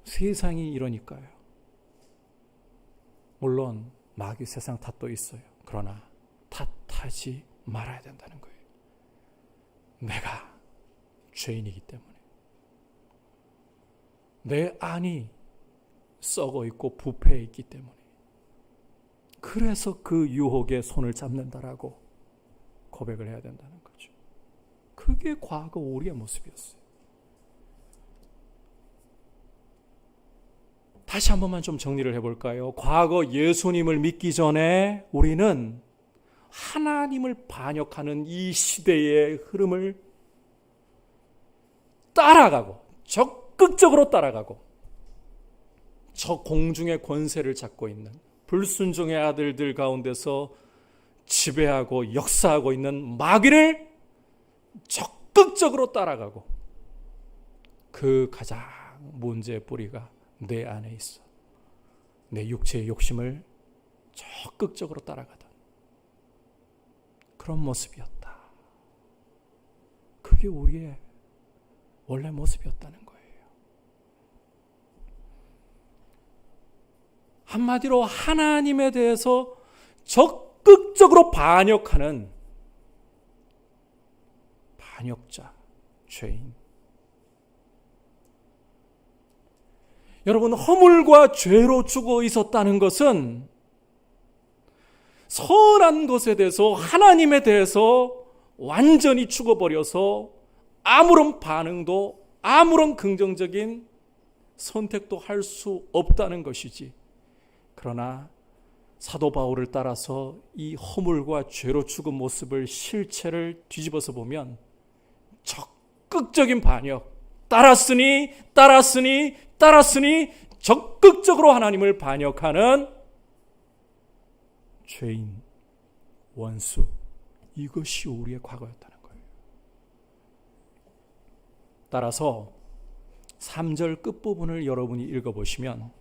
세상이 이러니까요. 물론 마귀 세상 탓도 있어요. 그러나 탓하지 말아야 된다는 거예요. 내가 죄인이기 때문에 내 안이 썩어 있고 부패해 있기 때문에 그래서 그 유혹에 손을 잡는다라고 고백을 해야 된다는 거죠. 그게 과거 우리의 모습이었어요. 다시 한 번만 좀 정리를 해볼까요? 과거 예수님을 믿기 전에 우리는 하나님을 반역하는 이 시대의 흐름을 따라가고 적극적으로 따라가고 저 공중의 권세를 잡고 있는 불순종의 아들들 가운데서 지배하고 역사하고 있는 마귀를 적극적으로 따라가고 그 가장 문제의 뿌리가 내 안에 있어. 내 육체의 욕심을 적극적으로 따라가던 그런 모습이었다. 그게 우리의 원래 모습이었다는 거예요. 한마디로 하나님에 대해서 적극적으로 반역하는 반역자, 죄인. 여러분, 허물과 죄로 죽어 있었다는 것은 선한 것에 대해서 하나님에 대해서 완전히 죽어버려서 아무런 반응도 아무런 긍정적인 선택도 할 수 없다는 것이지. 그러나 사도 바울을 따라서 이 허물과 죄로 죽은 모습을 실체를 뒤집어서 보면 적극적인 반역, 따랐으니 적극적으로 하나님을 반역하는 죄인, 원수, 이것이 우리의 과거였다는 거예요. 따라서 3절 끝부분을 여러분이 읽어보시면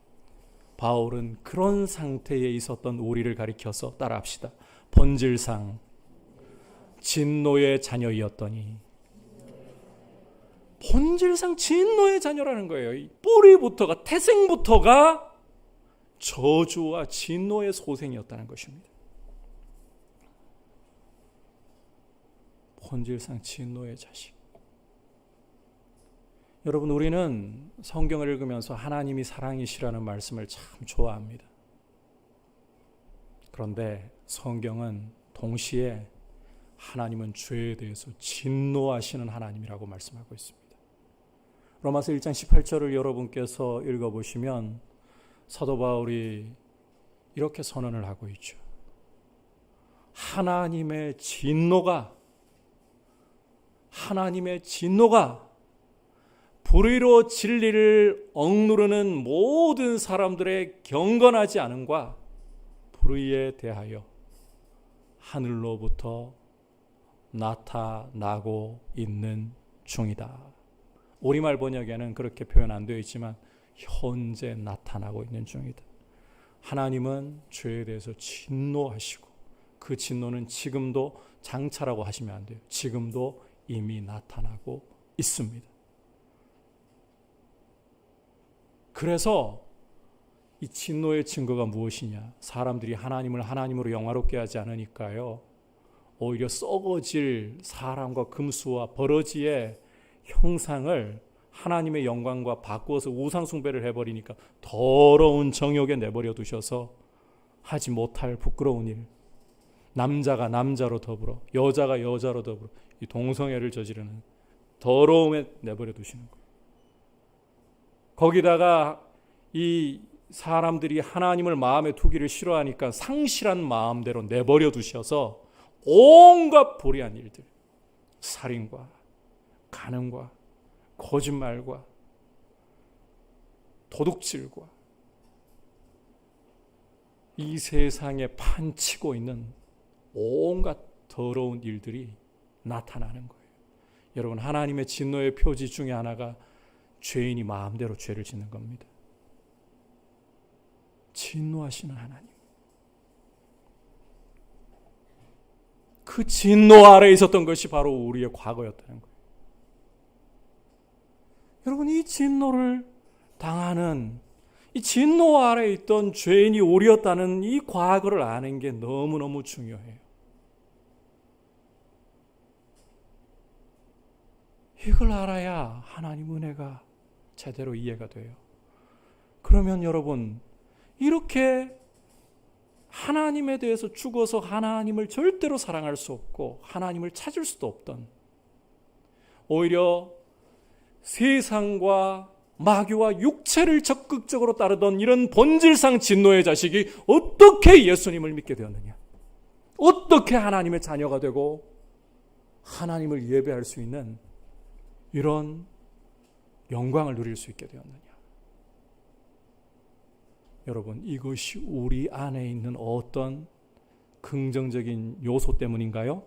바울은 그런 상태에 있었던 우리를 가리켜서 따라합시다. 본질상 진노의 자녀이었더니, 본질상 진노의 자녀라는 거예요. 뿌리부터가, 태생부터가 저주와 진노의 소생이었다는 것입니다. 본질상 진노의 자식. 여러분, 우리는 성경을 읽으면서 하나님이 사랑이시라는 말씀을 참 좋아합니다. 그런데 성경은 동시에 하나님은 죄에 대해서 진노하시는 하나님이라고 말씀하고 있습니다. 로마서 1장 18절을 여러분께서 읽어보시면 사도 바울이 이렇게 선언을 하고 있죠. 하나님의 진노가 불의로 진리를 억누르는 모든 사람들의 경건하지 않음과 불의에 대하여 하늘로부터 나타나고 있는 중이다. 우리말 번역에는 그렇게 표현 안 되어 있지만 현재 나타나고 있는 중이다. 하나님은 죄에 대해서 진노하시고 그 진노는 지금도 장차라고 하시면 안 돼요. 지금도 이미 나타나고 있습니다. 그래서 이 진노의 증거가 무엇이냐? 사람들이 하나님을 하나님으로 영화롭게 하지 않으니까요. 오히려 썩어질 사람과 금수와 버러지의 형상을 하나님의 영광과 바꾸어서 우상 숭배를 해버리니까 더러운 정욕에 내버려 두셔서 하지 못할 부끄러운 일, 남자가 남자로 더불어 여자가 여자로 더불어 이 동성애를 저지르는 더러움에 내버려 두시는 거예요. 거기다가 이 사람들이 하나님을 마음에 두기를 싫어하니까 상실한 마음대로 내버려 두셔서 온갖 불의한 일들, 살인과 간음과 거짓말과 도둑질과 이 세상에 판치고 있는 온갖 더러운 일들이 나타나는 거예요. 여러분, 하나님의 진노의 표지 중에 하나가 죄인이 마음대로 죄를 짓는 겁니다. 진노하시는 하나님. 그 진노 아래에 있었던 것이 바로 우리의 과거였다는 거예요. 여러분, 이 진노를 당하는, 이 진노 아래에 있던 죄인이 우리였다는 이 과거를 아는 게 너무너무 중요해요. 이걸 알아야 하나님 은혜가 제대로 이해가 돼요. 그러면 여러분, 이렇게 하나님에 대해서 죽어서 하나님을 절대로 사랑할 수 없고 하나님을 찾을 수도 없던, 오히려 세상과 마귀와 육체를 적극적으로 따르던 이런 본질상 진노의 자식이 어떻게 예수님을 믿게 되었느냐? 어떻게 하나님의 자녀가 되고 하나님을 예배할 수 있는 이런 영광을 누릴 수 있게 되었느냐? 여러분, 이것이 우리 안에 있는 어떤 긍정적인 요소 때문인가요?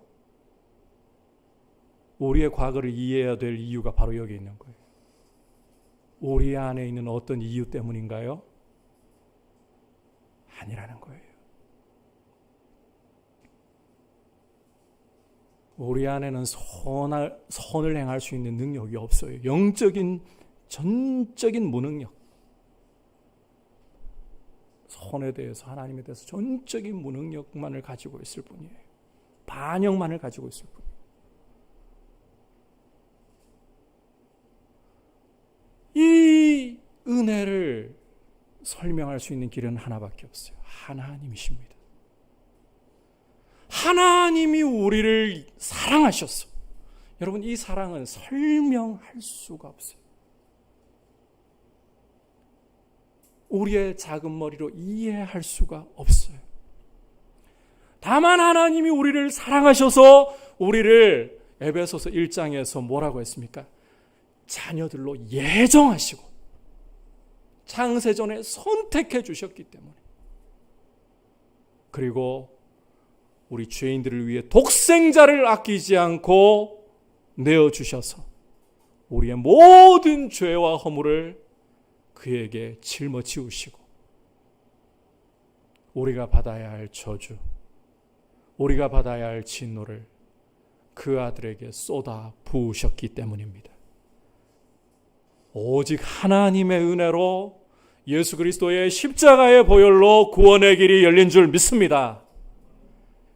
우리의 과거를 이해해야 될 이유가 바로 여기 있는 거예요. 우리 안에 있는 어떤 이유 때문인가요? 아니라는 거예요. 우리 안에는 선을 행할 수 있는 능력이 없어요. 영적인, 전적인 무능력. 선에 대해서, 하나님에 대해서 전적인 무능력만을 가지고 있을 뿐이에요. 반역만을 가지고 있을 뿐이에요. 이 은혜를 설명할 수 있는 길은 하나밖에 없어요. 하나님이십니다. 하나님이 우리를 사랑하셨어. 여러분, 이 사랑은 설명할 수가 없어요. 우리의 작은 머리로 이해할 수가 없어요. 다만 하나님이 우리를 사랑하셔서 우리를 에베소서 1장에서 뭐라고 했습니까? 자녀들로 예정하시고 창세전에 선택해 주셨기 때문에, 그리고 우리 죄인들을 위해 독생자를 아끼지 않고 내어주셔서 우리의 모든 죄와 허물을 그에게 짊어지우시고 우리가 받아야 할 저주, 우리가 받아야 할 진노를 그 아들에게 쏟아 부으셨기 때문입니다. 오직 하나님의 은혜로 예수 그리스도의 십자가의 보혈로 구원의 길이 열린 줄 믿습니다.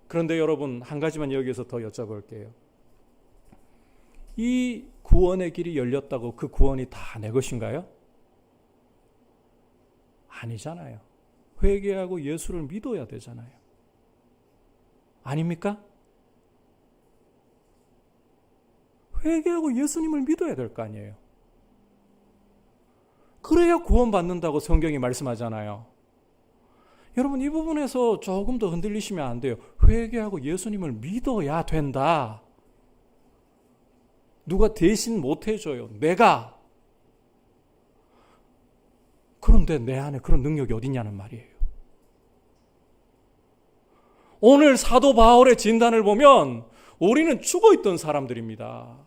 그런데 여러분, 한 가지만 여기에서 더 여쭤볼게요. 이 구원의 길이 열렸다고 그 구원이 다 내 것인가요? 아니잖아요. 회개하고 예수를 믿어야 되잖아요. 아닙니까? 회개하고 예수님을 믿어야 될 거 아니에요. 그래야 구원받는다고 성경이 말씀하잖아요. 여러분, 이 부분에서 조금 더 흔들리시면 안 돼요. 회개하고 예수님을 믿어야 된다. 누가 대신 못 해줘요. 내가. 그런데 내 안에 그런 능력이 어딨냐는 말이에요. 오늘 사도 바울의 진단을 보면 우리는 죽어있던 사람들입니다.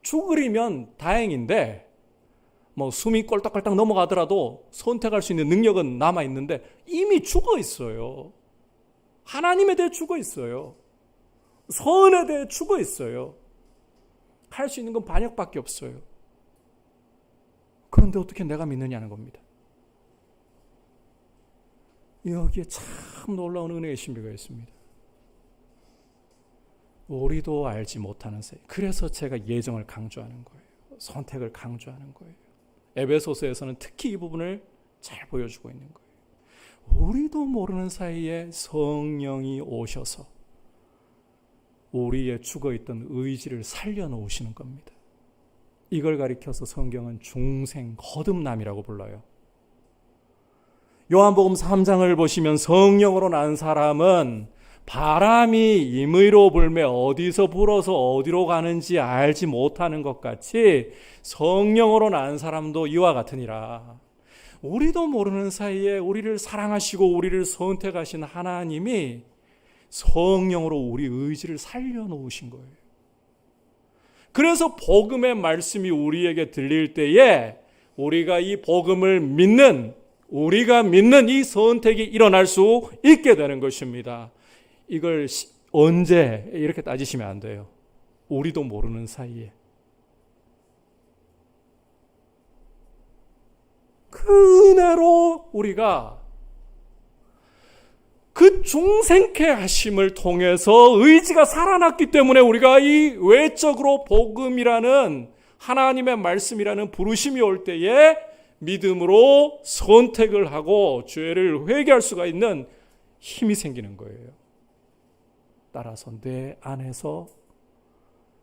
죽으리면 다행인데 숨이 꼴딱꼴딱 넘어가더라도 선택할 수 있는 능력은 남아있는데 이미 죽어있어요. 하나님에 대해 죽어있어요. 선에 대해 죽어있어요. 할 수 있는 건 반역밖에 없어요. 그런데 어떻게 내가 믿느냐는 겁니다. 여기에 참 놀라운 은혜의 신비가 있습니다. 우리도 알지 못하는 사이. 그래서 제가 예정을 강조하는 거예요. 선택을 강조하는 거예요. 에베소서에서는 특히 이 부분을 잘 보여주고 있는 거예요. 우리도 모르는 사이에 성령이 오셔서 우리의 죽어있던 의지를 살려놓으시는 겁니다. 이걸 가리켜서 성경은 중생 거듭남이라고 불러요. 요한복음 3장을 보시면 성령으로 난 사람은 바람이 임의로 불매 어디서 불어서 어디로 가는지 알지 못하는 것 같이 성령으로 난 사람도 이와 같으니라. 우리도 모르는 사이에 우리를 사랑하시고 우리를 선택하신 하나님이 성령으로 우리 의지를 살려놓으신 거예요. 그래서 복음의 말씀이 우리에게 들릴 때에 우리가 이 복음을 믿는, 우리가 믿는 이 선택이 일어날 수 있게 되는 것입니다. 이걸 언제 이렇게 따지시면 안 돼요. 우리도 모르는 사이에. 그 은혜로 우리가 그 중생케 하심을 통해서 의지가 살아났기 때문에 우리가 이 외적으로 복음이라는 하나님의 말씀이라는 부르심이 올 때에 믿음으로 선택을 하고 죄를 회개할 수가 있는 힘이 생기는 거예요. 따라서 내 안에서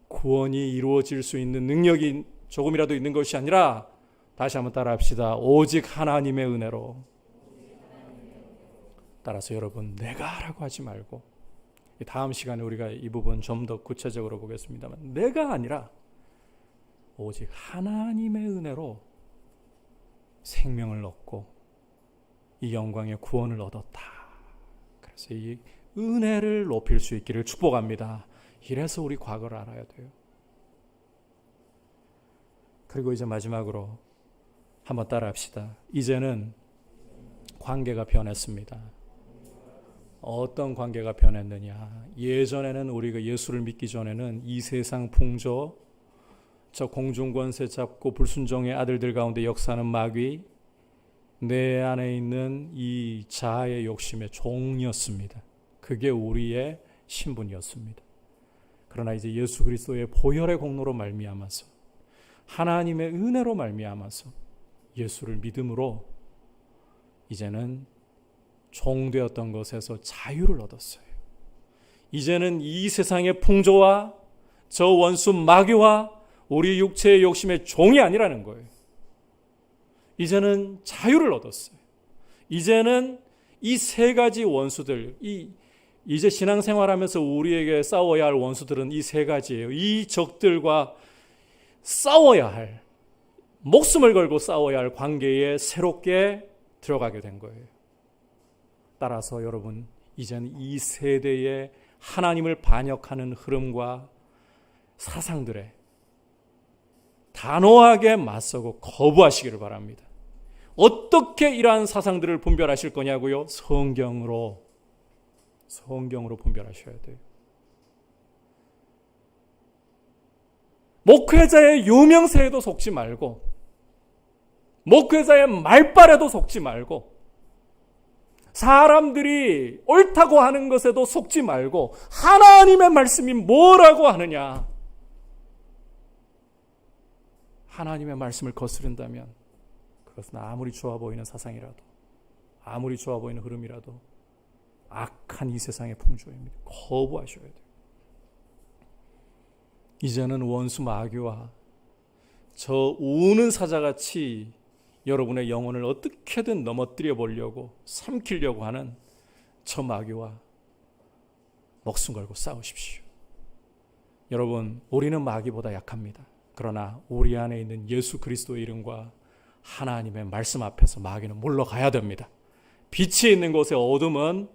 구원이 이루어질 수 있는 능력이 조금이라도 있는 것이 아니라, 다시 한번 따라합시다. 오직 하나님의 은혜로. 따라서 여러분, 내가 하라고 하지 말고, 다음 시간에 우리가 이 부분 좀 더 구체적으로 보겠습니다만, 내가 아니라 오직 하나님의 은혜로 생명을 얻고 이 영광의 구원을 얻었다. 그래서 이 은혜를 높일 수 있기를 축복합니다. 이래서 우리 과거를 알아야 돼요. 그리고 이제 마지막으로 한번 따라합시다. 이제는 관계가 변했습니다. 어떤 관계가 변했느냐? 예전에는 우리가 예수를 믿기 전에는 이 세상 풍조, 저 공중권세 잡고 불순종의 아들들 가운데 역사하는 마귀, 내 안에 있는 이 자아의 욕심의 종이었습니다. 그게 우리의 신분이었습니다. 그러나 이제 예수 그리스도의 보혈의 공로로 말미암아서, 하나님의 은혜로 말미암아서 예수를 믿음으로 이제는 종되었던 것에서 자유를 얻었어요. 이제는 이 세상의 풍조와 저 원수 마귀와 우리 육체의 욕심의 종이 아니라는 거예요. 이제는 자유를 얻었어요. 이제는 이 세 가지 원수들, 이제 신앙생활하면서 우리에게 싸워야 할 원수들은 이 세 가지예요. 이 적들과 싸워야 할, 목숨을 걸고 싸워야 할 관계에 새롭게 들어가게 된 거예요. 따라서 여러분, 이제는 이 세대의 하나님을 반역하는 흐름과 사상들에 단호하게 맞서고 거부하시기를 바랍니다. 어떻게 이러한 사상들을 분별하실 거냐고요? 성경으로 분별하셔야 돼요. 목회자의 유명세에도 속지 말고, 목회자의 말빨에도 속지 말고, 사람들이 옳다고 하는 것에도 속지 말고, 하나님의 말씀이 뭐라고 하느냐, 하나님의 말씀을 거스른다면 그것은 아무리 좋아 보이는 사상이라도, 아무리 좋아 보이는 흐름이라도 악한 이 세상의 풍조입니다. 거부하셔야 돼요. 이제는 원수 마귀와 저 우는 사자같이 여러분의 영혼을 어떻게든 넘어뜨려 보려고, 삼키려고 하는 저 마귀와 목숨 걸고 싸우십시오. 여러분, 우리는 마귀보다 약합니다. 그러나 우리 안에 있는 예수 그리스도의 이름과 하나님의 말씀 앞에서 마귀는 물러가야 됩니다. 빛이 있는 곳에 어둠은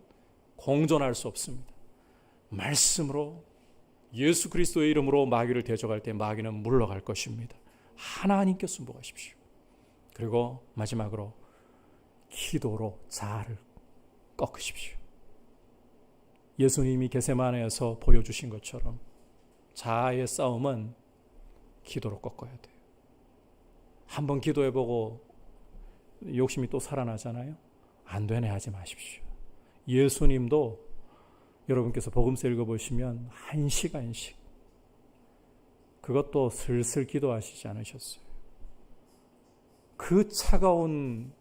공존할 수 없습니다. 말씀으로, 예수 그리스도의 이름으로 마귀를 대적할 때 마귀는 물러갈 것입니다. 하나님께 순복하십시오. 그리고 마지막으로 기도로 자아를 꺾으십시오. 예수님이 겟세마네에서 보여주신 것처럼 자아의 싸움은 기도로 꺾어야 돼요. 한번 기도해보고 욕심이 또 살아나잖아요. 안 되네 하지 마십시오. 예수님도 여러분께서 복음서 읽어보시면 1시간씩 그것도 슬슬 기도하시지 않으셨어요. 그 차가운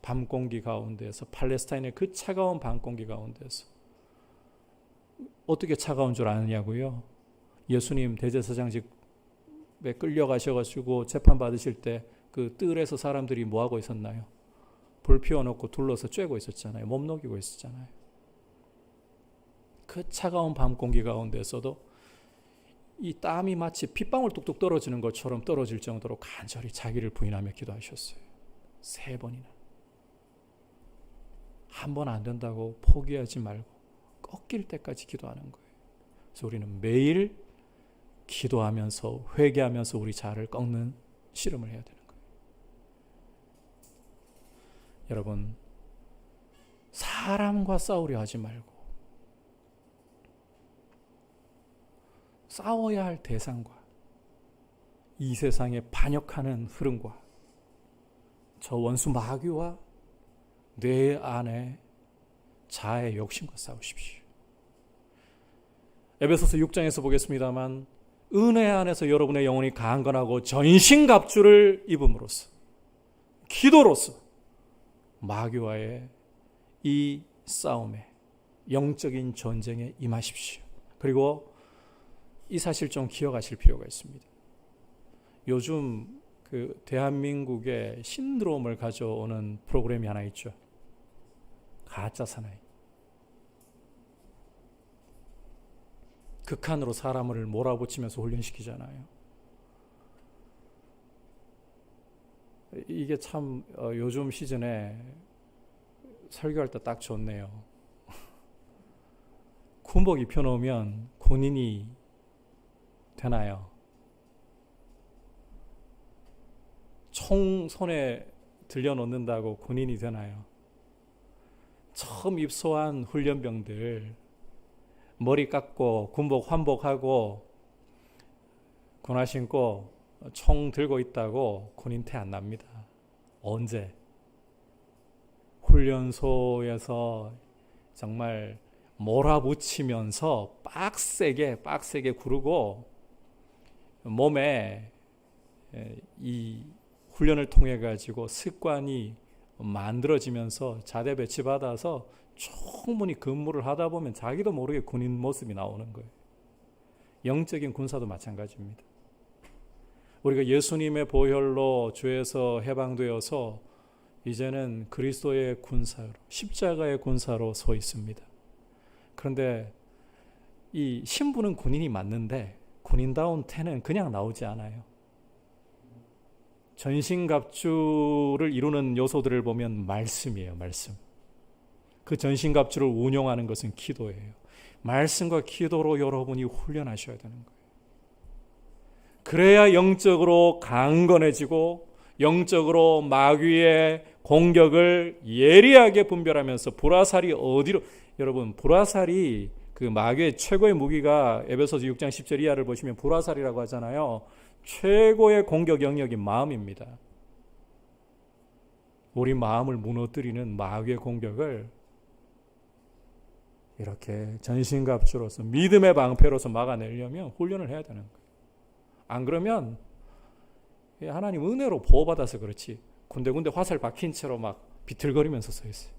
밤 공기 가운데서, 팔레스타인의 그 차가운 밤 공기 가운데서 어떻게 차가운 줄 아느냐고요? 예수님 대제사장직에 끌려가셔가지고 재판받으실 때 그 뜰에서 사람들이 뭐하고 있었나요? 불 피워놓고 둘러서 쬐고 있었잖아요. 몸 녹이고 있었잖아요. 그 차가운 밤 공기 가운데서도 이 땀이 마치 핏방울 뚝뚝 떨어지는 것처럼 떨어질 정도로 간절히 자기를 부인하며 기도하셨어요. 3번이나. 한 번 안 된다고 포기하지 말고 꺾일 때까지 기도하는 거예요. 그래서 우리는 매일 기도하면서, 회개하면서 우리 자아를 꺾는 씨름을 해야 되는 거예요. 여러분, 사람과 싸우려 하지 말고 싸워야 할 대상과 이 세상에 반역하는 흐름과 저 원수 마귀와 뇌 안에 자아의 욕심과 싸우십시오. 에베소서 6장에서 보겠습니다만 은혜 안에서 여러분의 영혼이 강건하고 전신갑주를 입음으로써 기도로써 마귀와의 이 싸움에 영적인 전쟁에 임하십시오. 그리고 이 사실 좀 기억하실 필요가 있습니다. 요즘 그 대한민국의 신드롬을 가져오는 프로그램이 하나 있죠. 가짜 사나이. 극한으로 사람을 몰아붙이면서 훈련시키잖아요. 이게 참 요즘 시즌에 설교할 때 딱 좋네요. 군복 입혀놓으면 군인이 되나요? 총 손에 들려놓는다고 군인이 되나요? 처음 입소한 훈련병들 머리 깎고 군복 환복하고 군화 신고 총 들고 있다고 군인 태 안 납니다. 언제? 훈련소에서 정말 몰아붙이면서 빡세게 구르고 몸에 이 훈련을 통해 가지고 습관이 만들어지면서 자대 배치받아서 충분히 근무를 하다 보면 자기도 모르게 군인 모습이 나오는 거예요. 영적인 군사도 마찬가지입니다. 우리가 예수님의 보혈로 죄에서 해방되어서 이제는 그리스도의 군사로, 십자가의 군사로 서 있습니다. 그런데 이 신분은 군인이 맞는데 군인다운 태는 그냥 나오지 않아요. 전신갑주를 이루는 요소들을 보면 말씀이에요. 말씀. 그 전신갑주를 운용하는 것은 기도예요. 말씀과 기도로 여러분이 훈련하셔야 되는 거예요. 그래야 영적으로 강건해지고 영적으로 마귀의 공격을 예리하게 분별하면서 불화살이 어디로, 여러분 불화살이 그 마귀의 최고의 무기가 에베소서 6장 10절 이하를 보시면 불화살이라고 하잖아요. 최고의 공격 영역이 마음입니다. 우리 마음을 무너뜨리는 마귀의 공격을 이렇게 전신갑주로서 믿음의 방패로서 막아내려면 훈련을 해야 되는 거예요. 안 그러면 하나님 은혜로 보호받아서 그렇지 군데군데 화살 박힌 채로 막 비틀거리면서 서 있어요.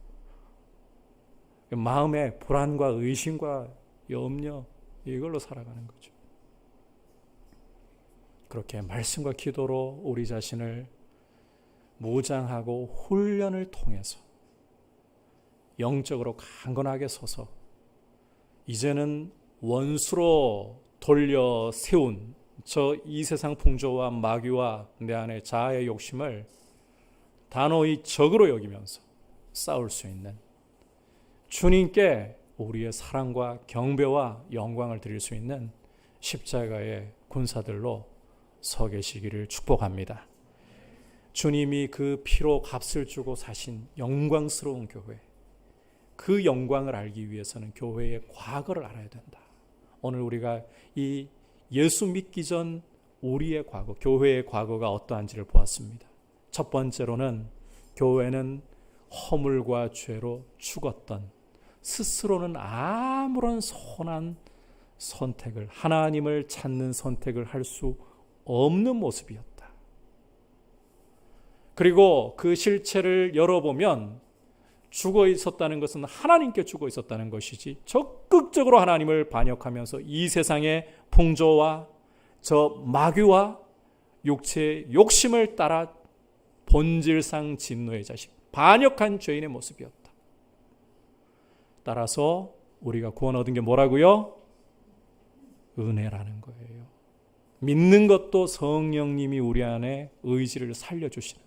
마음의 불안과 의심과 염려 이걸로 살아가는 거죠. 그렇게 말씀과 기도로 우리 자신을 무장하고 훈련을 통해서 영적으로 강건하게 서서 이제는 원수로 돌려 세운 저 이 세상 풍조와 마귀와 내 안의 자아의 욕심을 단호히 적으로 여기면서 싸울 수 있는 주님께 우리의 사랑과 경배와 영광을 드릴 수 있는 십자가의 군사들로 서 계시기를 축복합니다. 주님이 그 피로 값을 주고 사신 영광스러운 교회, 그 영광을 알기 위해서는 교회의 과거를 알아야 된다. 오늘 우리가 이 예수 믿기 전 우리의 과거, 교회의 과거가 어떠한지를 보았습니다. 첫 번째로는 교회는 허물과 죄로 죽었던, 스스로는 아무런 선한 선택을, 하나님을 찾는 선택을 할 수 없는 모습이었다. 그리고 그 실체를 열어보면 죽어 있었다는 것은 하나님께 죽어 있었다는 것이지 적극적으로 하나님을 반역하면서 이 세상의 풍조와 저 마귀와 육체의 욕심을 따라 본질상 진노의 자식, 반역한 죄인의 모습이었다. 따라서 우리가 구원 얻은 게 뭐라고요? 은혜라는 거예요. 믿는 것도 성령님이 우리 안에 의지를 살려주시는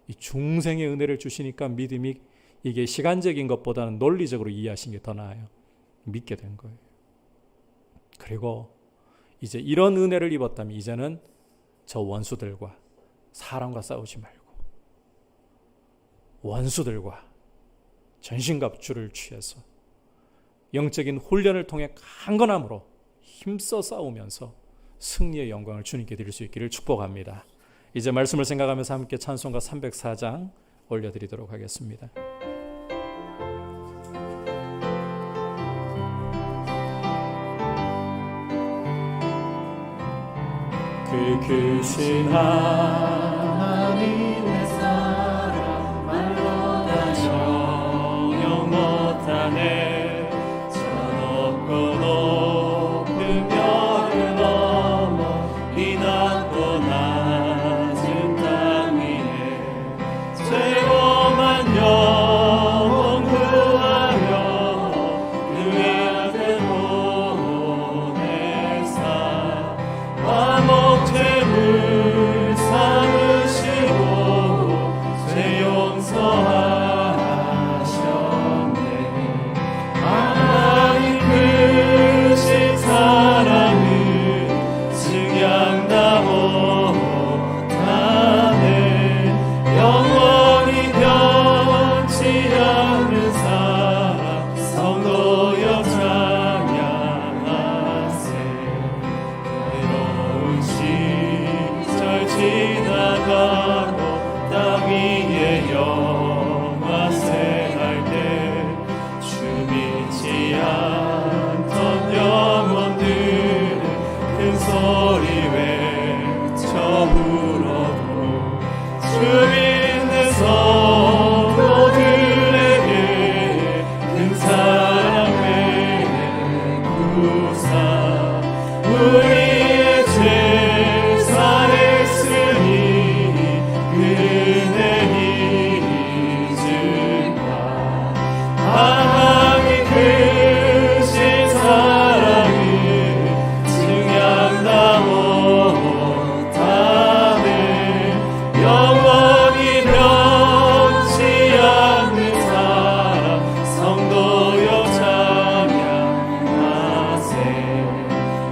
이 중생의 은혜를 주시니까 믿음이 이게 시간적인 것보다는 논리적으로 이해하신 게 더 나아요. 믿게 된 거예요. 그리고 이제 이런 은혜를 입었다면 이제는 저 원수들과 사람과 싸우지 말고 원수들과 전신갑주를 취해서 영적인 훈련을 통해 강건함으로 힘써 싸우면서 승리의 영광을 주님께 드릴 수 있기를 축복합니다. 이제 말씀을 생각하면서 함께 찬송가 304장 올려드리도록 하겠습니다. 그 크신 하나님의 사랑 말로 다 정녕 못하네. 저 높고 높은 별을 넘어 이 낮고 낮은 땅 위에 최고만 영원 구하여 그의 아들 보내사 죄물 삼으시고 죄 용서하셨네. 하나님 크신 사랑을 증량다 못하네. 영원히 변치 않는 사랑 성도여 찬양하세. 시절 지나가고 땅 위에 영화 생할 때 주 믿지 않던 영혼들은 큰 소리 외쳐 불어도 주 믿는 성도들에게 큰 사랑 베푸사 우리의 죄 사했으니 그네 잊은다. 하나님 크신 사랑을 증량다 못하네. 영원히 변치 않는 사랑 성도여 찬양하세.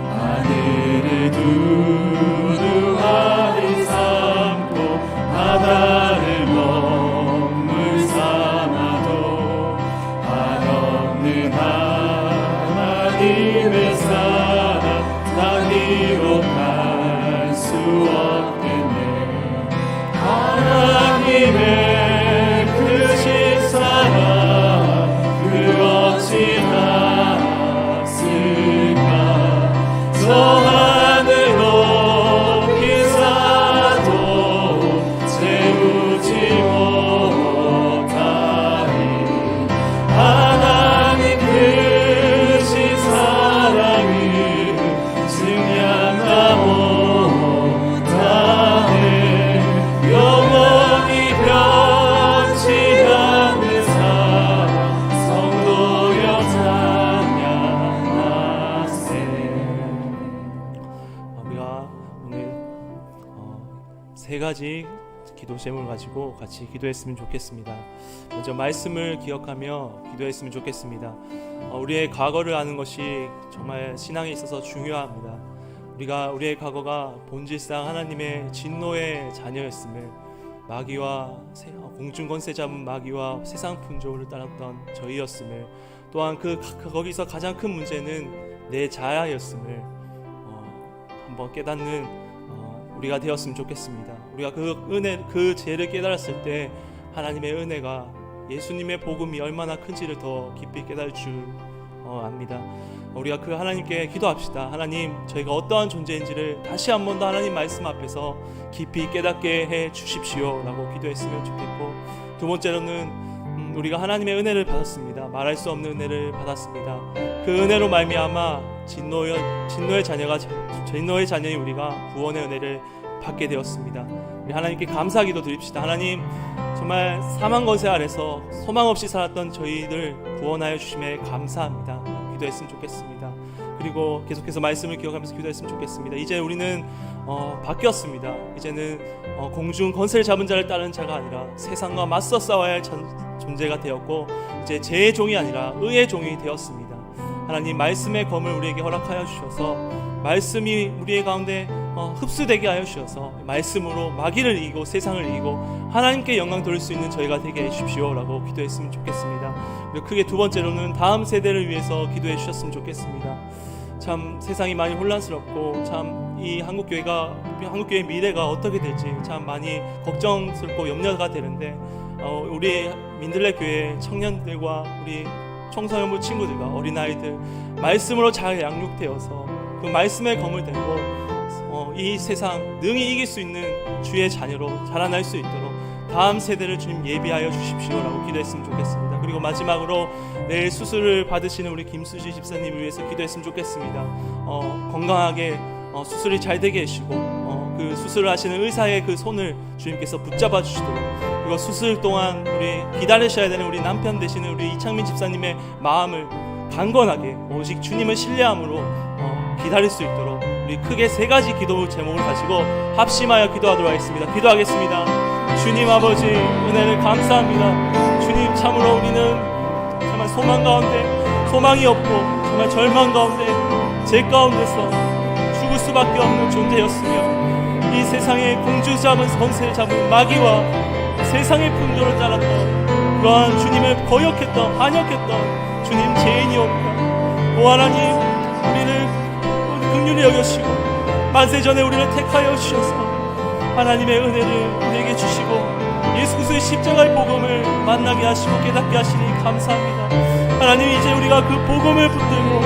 하늘을 두루하니 삼고 바다를 먹물 삼아도 한없는 하나님의 사랑 다 기록할 수 없겠네. 하나님의 크신 사랑 그 어찌 났을까. 저 하늘 높이 사도 채우지 못하니 하나님 크신 사랑을 증량다 못하네. 영원히 변치 않는 사랑 성도여 찬양하세. 우리가 오늘 세 가지 기도 제목을 가지고 같이 기도했으면 좋겠습니다. 먼저 말씀을 기억하며 기도했으면 좋겠습니다. 우리의 과거를 아는 것이 정말 신앙에 있어서 중요합니다. 우리가 우리의 과거가 본질상 하나님의 진노의 자녀였음을, 마귀와 공중 권세 잡은 마귀와 세상 풍조를 따랐던 저희였음을, 또한 거기서 가장 큰 문제는 내 자아였음을 한번 깨닫는 우리가 되었으면 좋겠습니다. 우리가 그 죄를 깨달았을 때 하나님의 은혜가, 예수님의 복음이 얼마나 큰지를 더 깊이 깨달을 줄 압니다. 우리가 그 하나님께 기도합시다. 하나님, 저희가 어떠한 존재인지를 다시 한 번 더 하나님 말씀 앞에서 깊이 깨닫게 해 주십시오 라고 기도했으면 좋겠고, 두 번째로는 우리가 하나님의 은혜를 받았습니다. 말할 수 없는 은혜를 받았습니다. 그 은혜로 말미암아 진노의 자녀인 우리가 구원의 은혜를 받게 되었습니다. 우리 하나님께 감사기도 드립시다. 하나님, 정말 사망 권세 아래서 소망 없이 살았던 저희들 구원하여 주심에 감사합니다. 기도했으면 좋겠습니다. 그리고 계속해서 말씀을 기억하면서 기도했으면 좋겠습니다. 이제 우리는 바뀌었습니다. 이제는 공중 권세를 잡은 자를 따르는 자가 아니라 세상과 맞서 싸워야 할 존재가 되었고, 이제 죄의 종이 아니라 의의 종이 되었습니다. 하나님 말씀의 검을 우리에게 허락하여 주셔서 말씀이 우리의 가운데 흡수되게 하여 주셔서 말씀으로 마귀를 이기고 세상을 이기고 하나님께 영광 돌릴 수 있는 저희가 되게 해주십시오라고 기도했으면 좋겠습니다. 그리고 크게 두 번째로는 다음 세대를 위해서 기도해 주셨으면 좋겠습니다. 참 세상이 많이 혼란스럽고 참 이 한국교회 미래가 어떻게 될지 참 많이 걱정스럽고 염려가 되는데 우리 민들레 교회 청년들과 우리 청소년부 친구들과 어린아이들 말씀으로 잘 양육되어서 그 말씀의 검을 들고 이 세상 능히 이길 수 있는 주의 자녀로 자라날 수 있도록 다음 세대를 주님 예비하여 주십시오라고 기도했으면 좋겠습니다. 그리고 마지막으로 내일 수술을 받으시는 우리 김수지 집사님을 위해서 기도했으면 좋겠습니다. 건강하게 수술이 잘 되게 해주시고 그 수술을 하시는 의사의 그 손을 주님께서 붙잡아 주시도록, 그리고 수술 동안 우리 기다리셔야 되는 우리 남편 되시는 우리 이창민 집사님의 마음을 강건하게 오직 주님을 신뢰함으로 기다릴 수 있도록 우리 크게 세 가지 기도 제목을 가지고 합심하여 기도하도록 하겠습니다. 기도하겠습니다. 주님 아버지 은혜를 감사합니다. 주님 참으로 우리는 정말 소망 가운데 소망이 없고 정말 절망 가운데 죄 가운데서 죽을 수밖에 없는 존재였으며 이 세상의 공주 잡은 권세를 잡은 마귀와 세상의 풍조를 따랐던 그러한 주님을 거역했던 반역했던 주님 죄인이옵니다. 오 하나님, 우리를 긍휼히 여겨시고 만세전에 우리를 택하여 주셔서 하나님의 은혜를 우리에게 주시고 예수 그리스도의 십자가의 복음을 만나게 하시고 깨닫게 하시니 감사합니다. 하나님, 이제 우리가 그 복음을 붙들고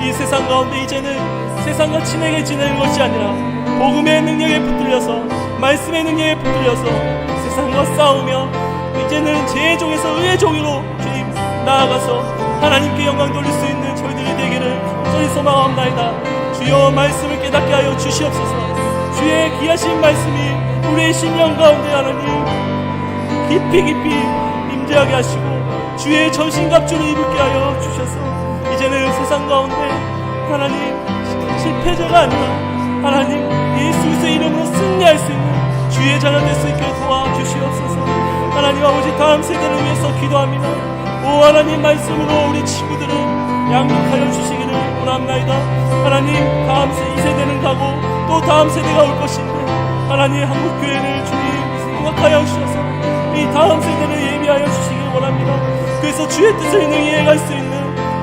이 세상 가운데 이제는 세상과 친하게 지내는 것이 아니라 복음의 능력에 붙들려서 말씀의 능력에 붙들려서 세상과 싸우며 이제는 죄의 종에서 의의 종으로 주님 나아가서 하나님께 영광 돌릴 수 있는 저희들이 되기를 간절히 소망합나이다. 주여 말씀을 깨닫게 하여 주시옵소서. 주의 귀하신 말씀이 우리의 심령 가운데 하나님 깊이 임재하게 하시고 주의 전신갑주를 입을게 하여 주셔서 이제는 세상 가운데 하나님 실패자가 아니라 하나님 예수 그리스도의 이름으로 승리할 수 있는 주의 자녀 될 수 있게 도와주시옵소서. 하나님 아버지, 다음 세대를 위해서 기도합니다. 오 하나님, 말씀으로 우리 친구들을 양육하여 주시기를 원합나이다. 하나님, 다음 이 세대는 가고 또 다음 세대가 올 것인데 하나님 한국교회를 주님 생각하여 주셔서 이 다음 세대를 예비하여 주시길 원합니다. 그래서 주의 뜻을 능히 해갈 수 있는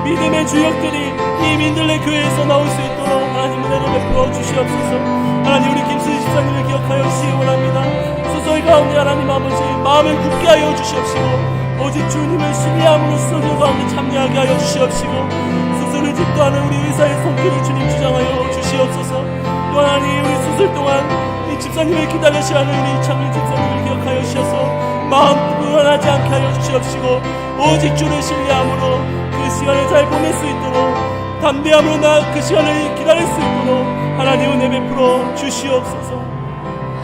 믿음의 주역들이 이 민들레 교회에서 나올 수 있도록 하나님 은혜를 베풀어 주시옵소서. 하나님, 우리 김수희 집사님을 기억하여 주시기 원합니다. 수술 가운데 하나님 아버지 마음을 굳게 하여 주시옵시고 오직 주님을 신뢰함으로 수술 가운데 참여하게 하여 주시옵시고 수술을 집도하는 우리 의사의 손길을 주님 주장하여 주시옵소서. 또 하나님, 우리 수술 동안 이 집사님을 기다리셔야 하는 우리 이창민 집사님을 기억하여 주셔서 마음 불안하지 않게 하여 주시옵시고 오직 주를 신뢰함으로 그 시간을 잘 보낼 수 있도록 담대함으로 그 시간을 기다릴 수 있도록 하나님 은혜 베풀어 주시옵소서.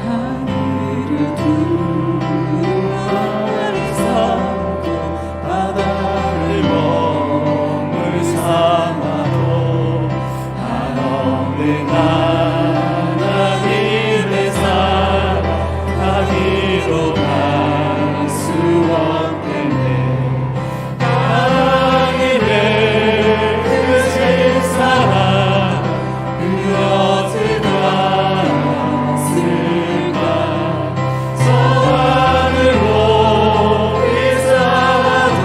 하늘을 두루마리 삼고 바다를 몸을 삼아도 한없는 하나님의 사랑 가기로 갈 수 없겠네. 하나님의 크신 사랑 그 어찌 닿았을까. 소망으로 비싸도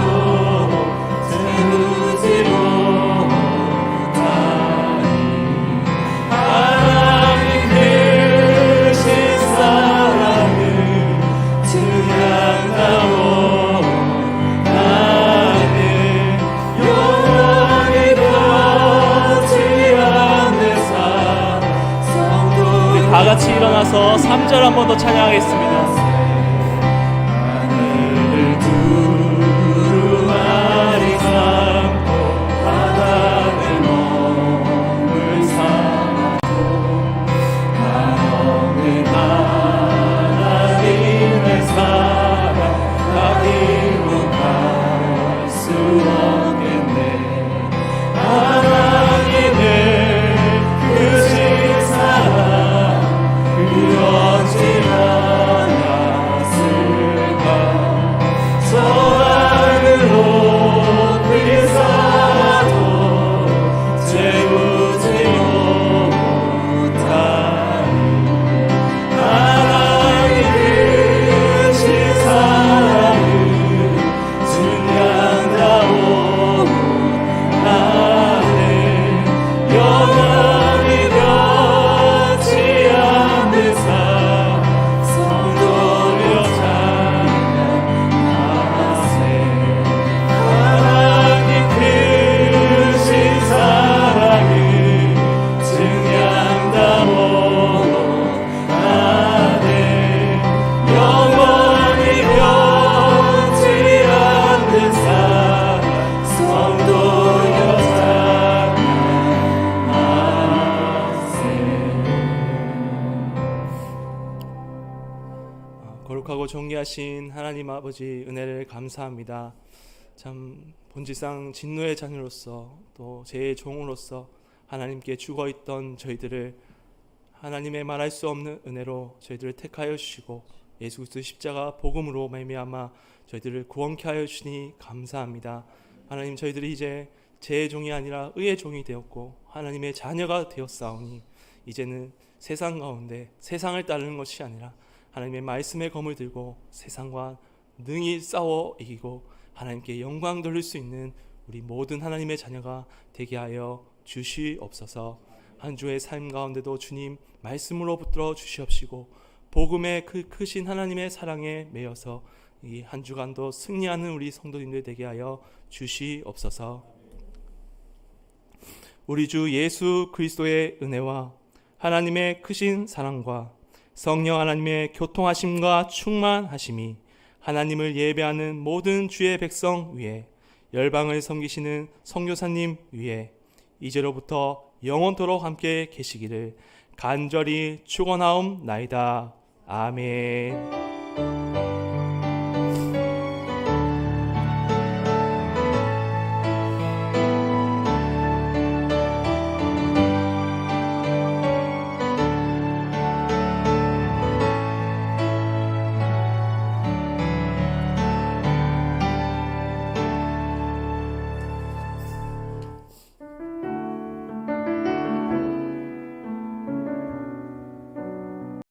채우지 못하니 하나님 크신 사랑은 증량나오 나는 영원히 닿지 않는 사랑. 우리 다 같이 일어나서 3절 한 번 더 찬양하겠습니다. 하늘을 두루마리 삼고 바다를 몸을 삼아도 한없는 하나님의 사랑 가기로 갈 수 없겠네. 하나님의 크신 사랑 그 어찌 하나 크고 존귀하신 하나님 아버지 은혜를 감사합니다. 참 본질상 진노의 자녀로서 또 제 종으로서 하나님께 죽어있던 저희들을 하나님의 말할 수 없는 은혜로 저희들을 택하여 주시고 예수 그리스도 십자가 복음으로 말미암아 저희들을 구원케 하여 주시니 감사합니다. 하나님, 저희들이 이제 제 종이 아니라 의의 종이 되었고 하나님의 자녀가 되었사오니 이제는 세상 가운데 세상을 따르는 것이 아니라 하나님의 말씀의 검을 들고 세상과 능히 싸워 이기고 하나님께 영광 돌릴 수 있는 우리 모든 하나님의 자녀가 되게 하여 주시옵소서. 한 주의 삶 가운데도 주님 말씀으로 붙들어 주시옵시고 복음의 그 크신 하나님의 사랑에 매여서 이 한 주간도 승리하는 우리 성도님들 되게 하여 주시옵소서. 우리 주 예수 그리스도의 은혜와 하나님의 크신 사랑과 성령 하나님의 교통하심과 충만하심이 하나님을 예배하는 모든 주의 백성 위에, 열방을 섬기시는 선교사님 위에 이제로부터 영원토록 함께 계시기를 간절히 축원하옵나이다. 아멘.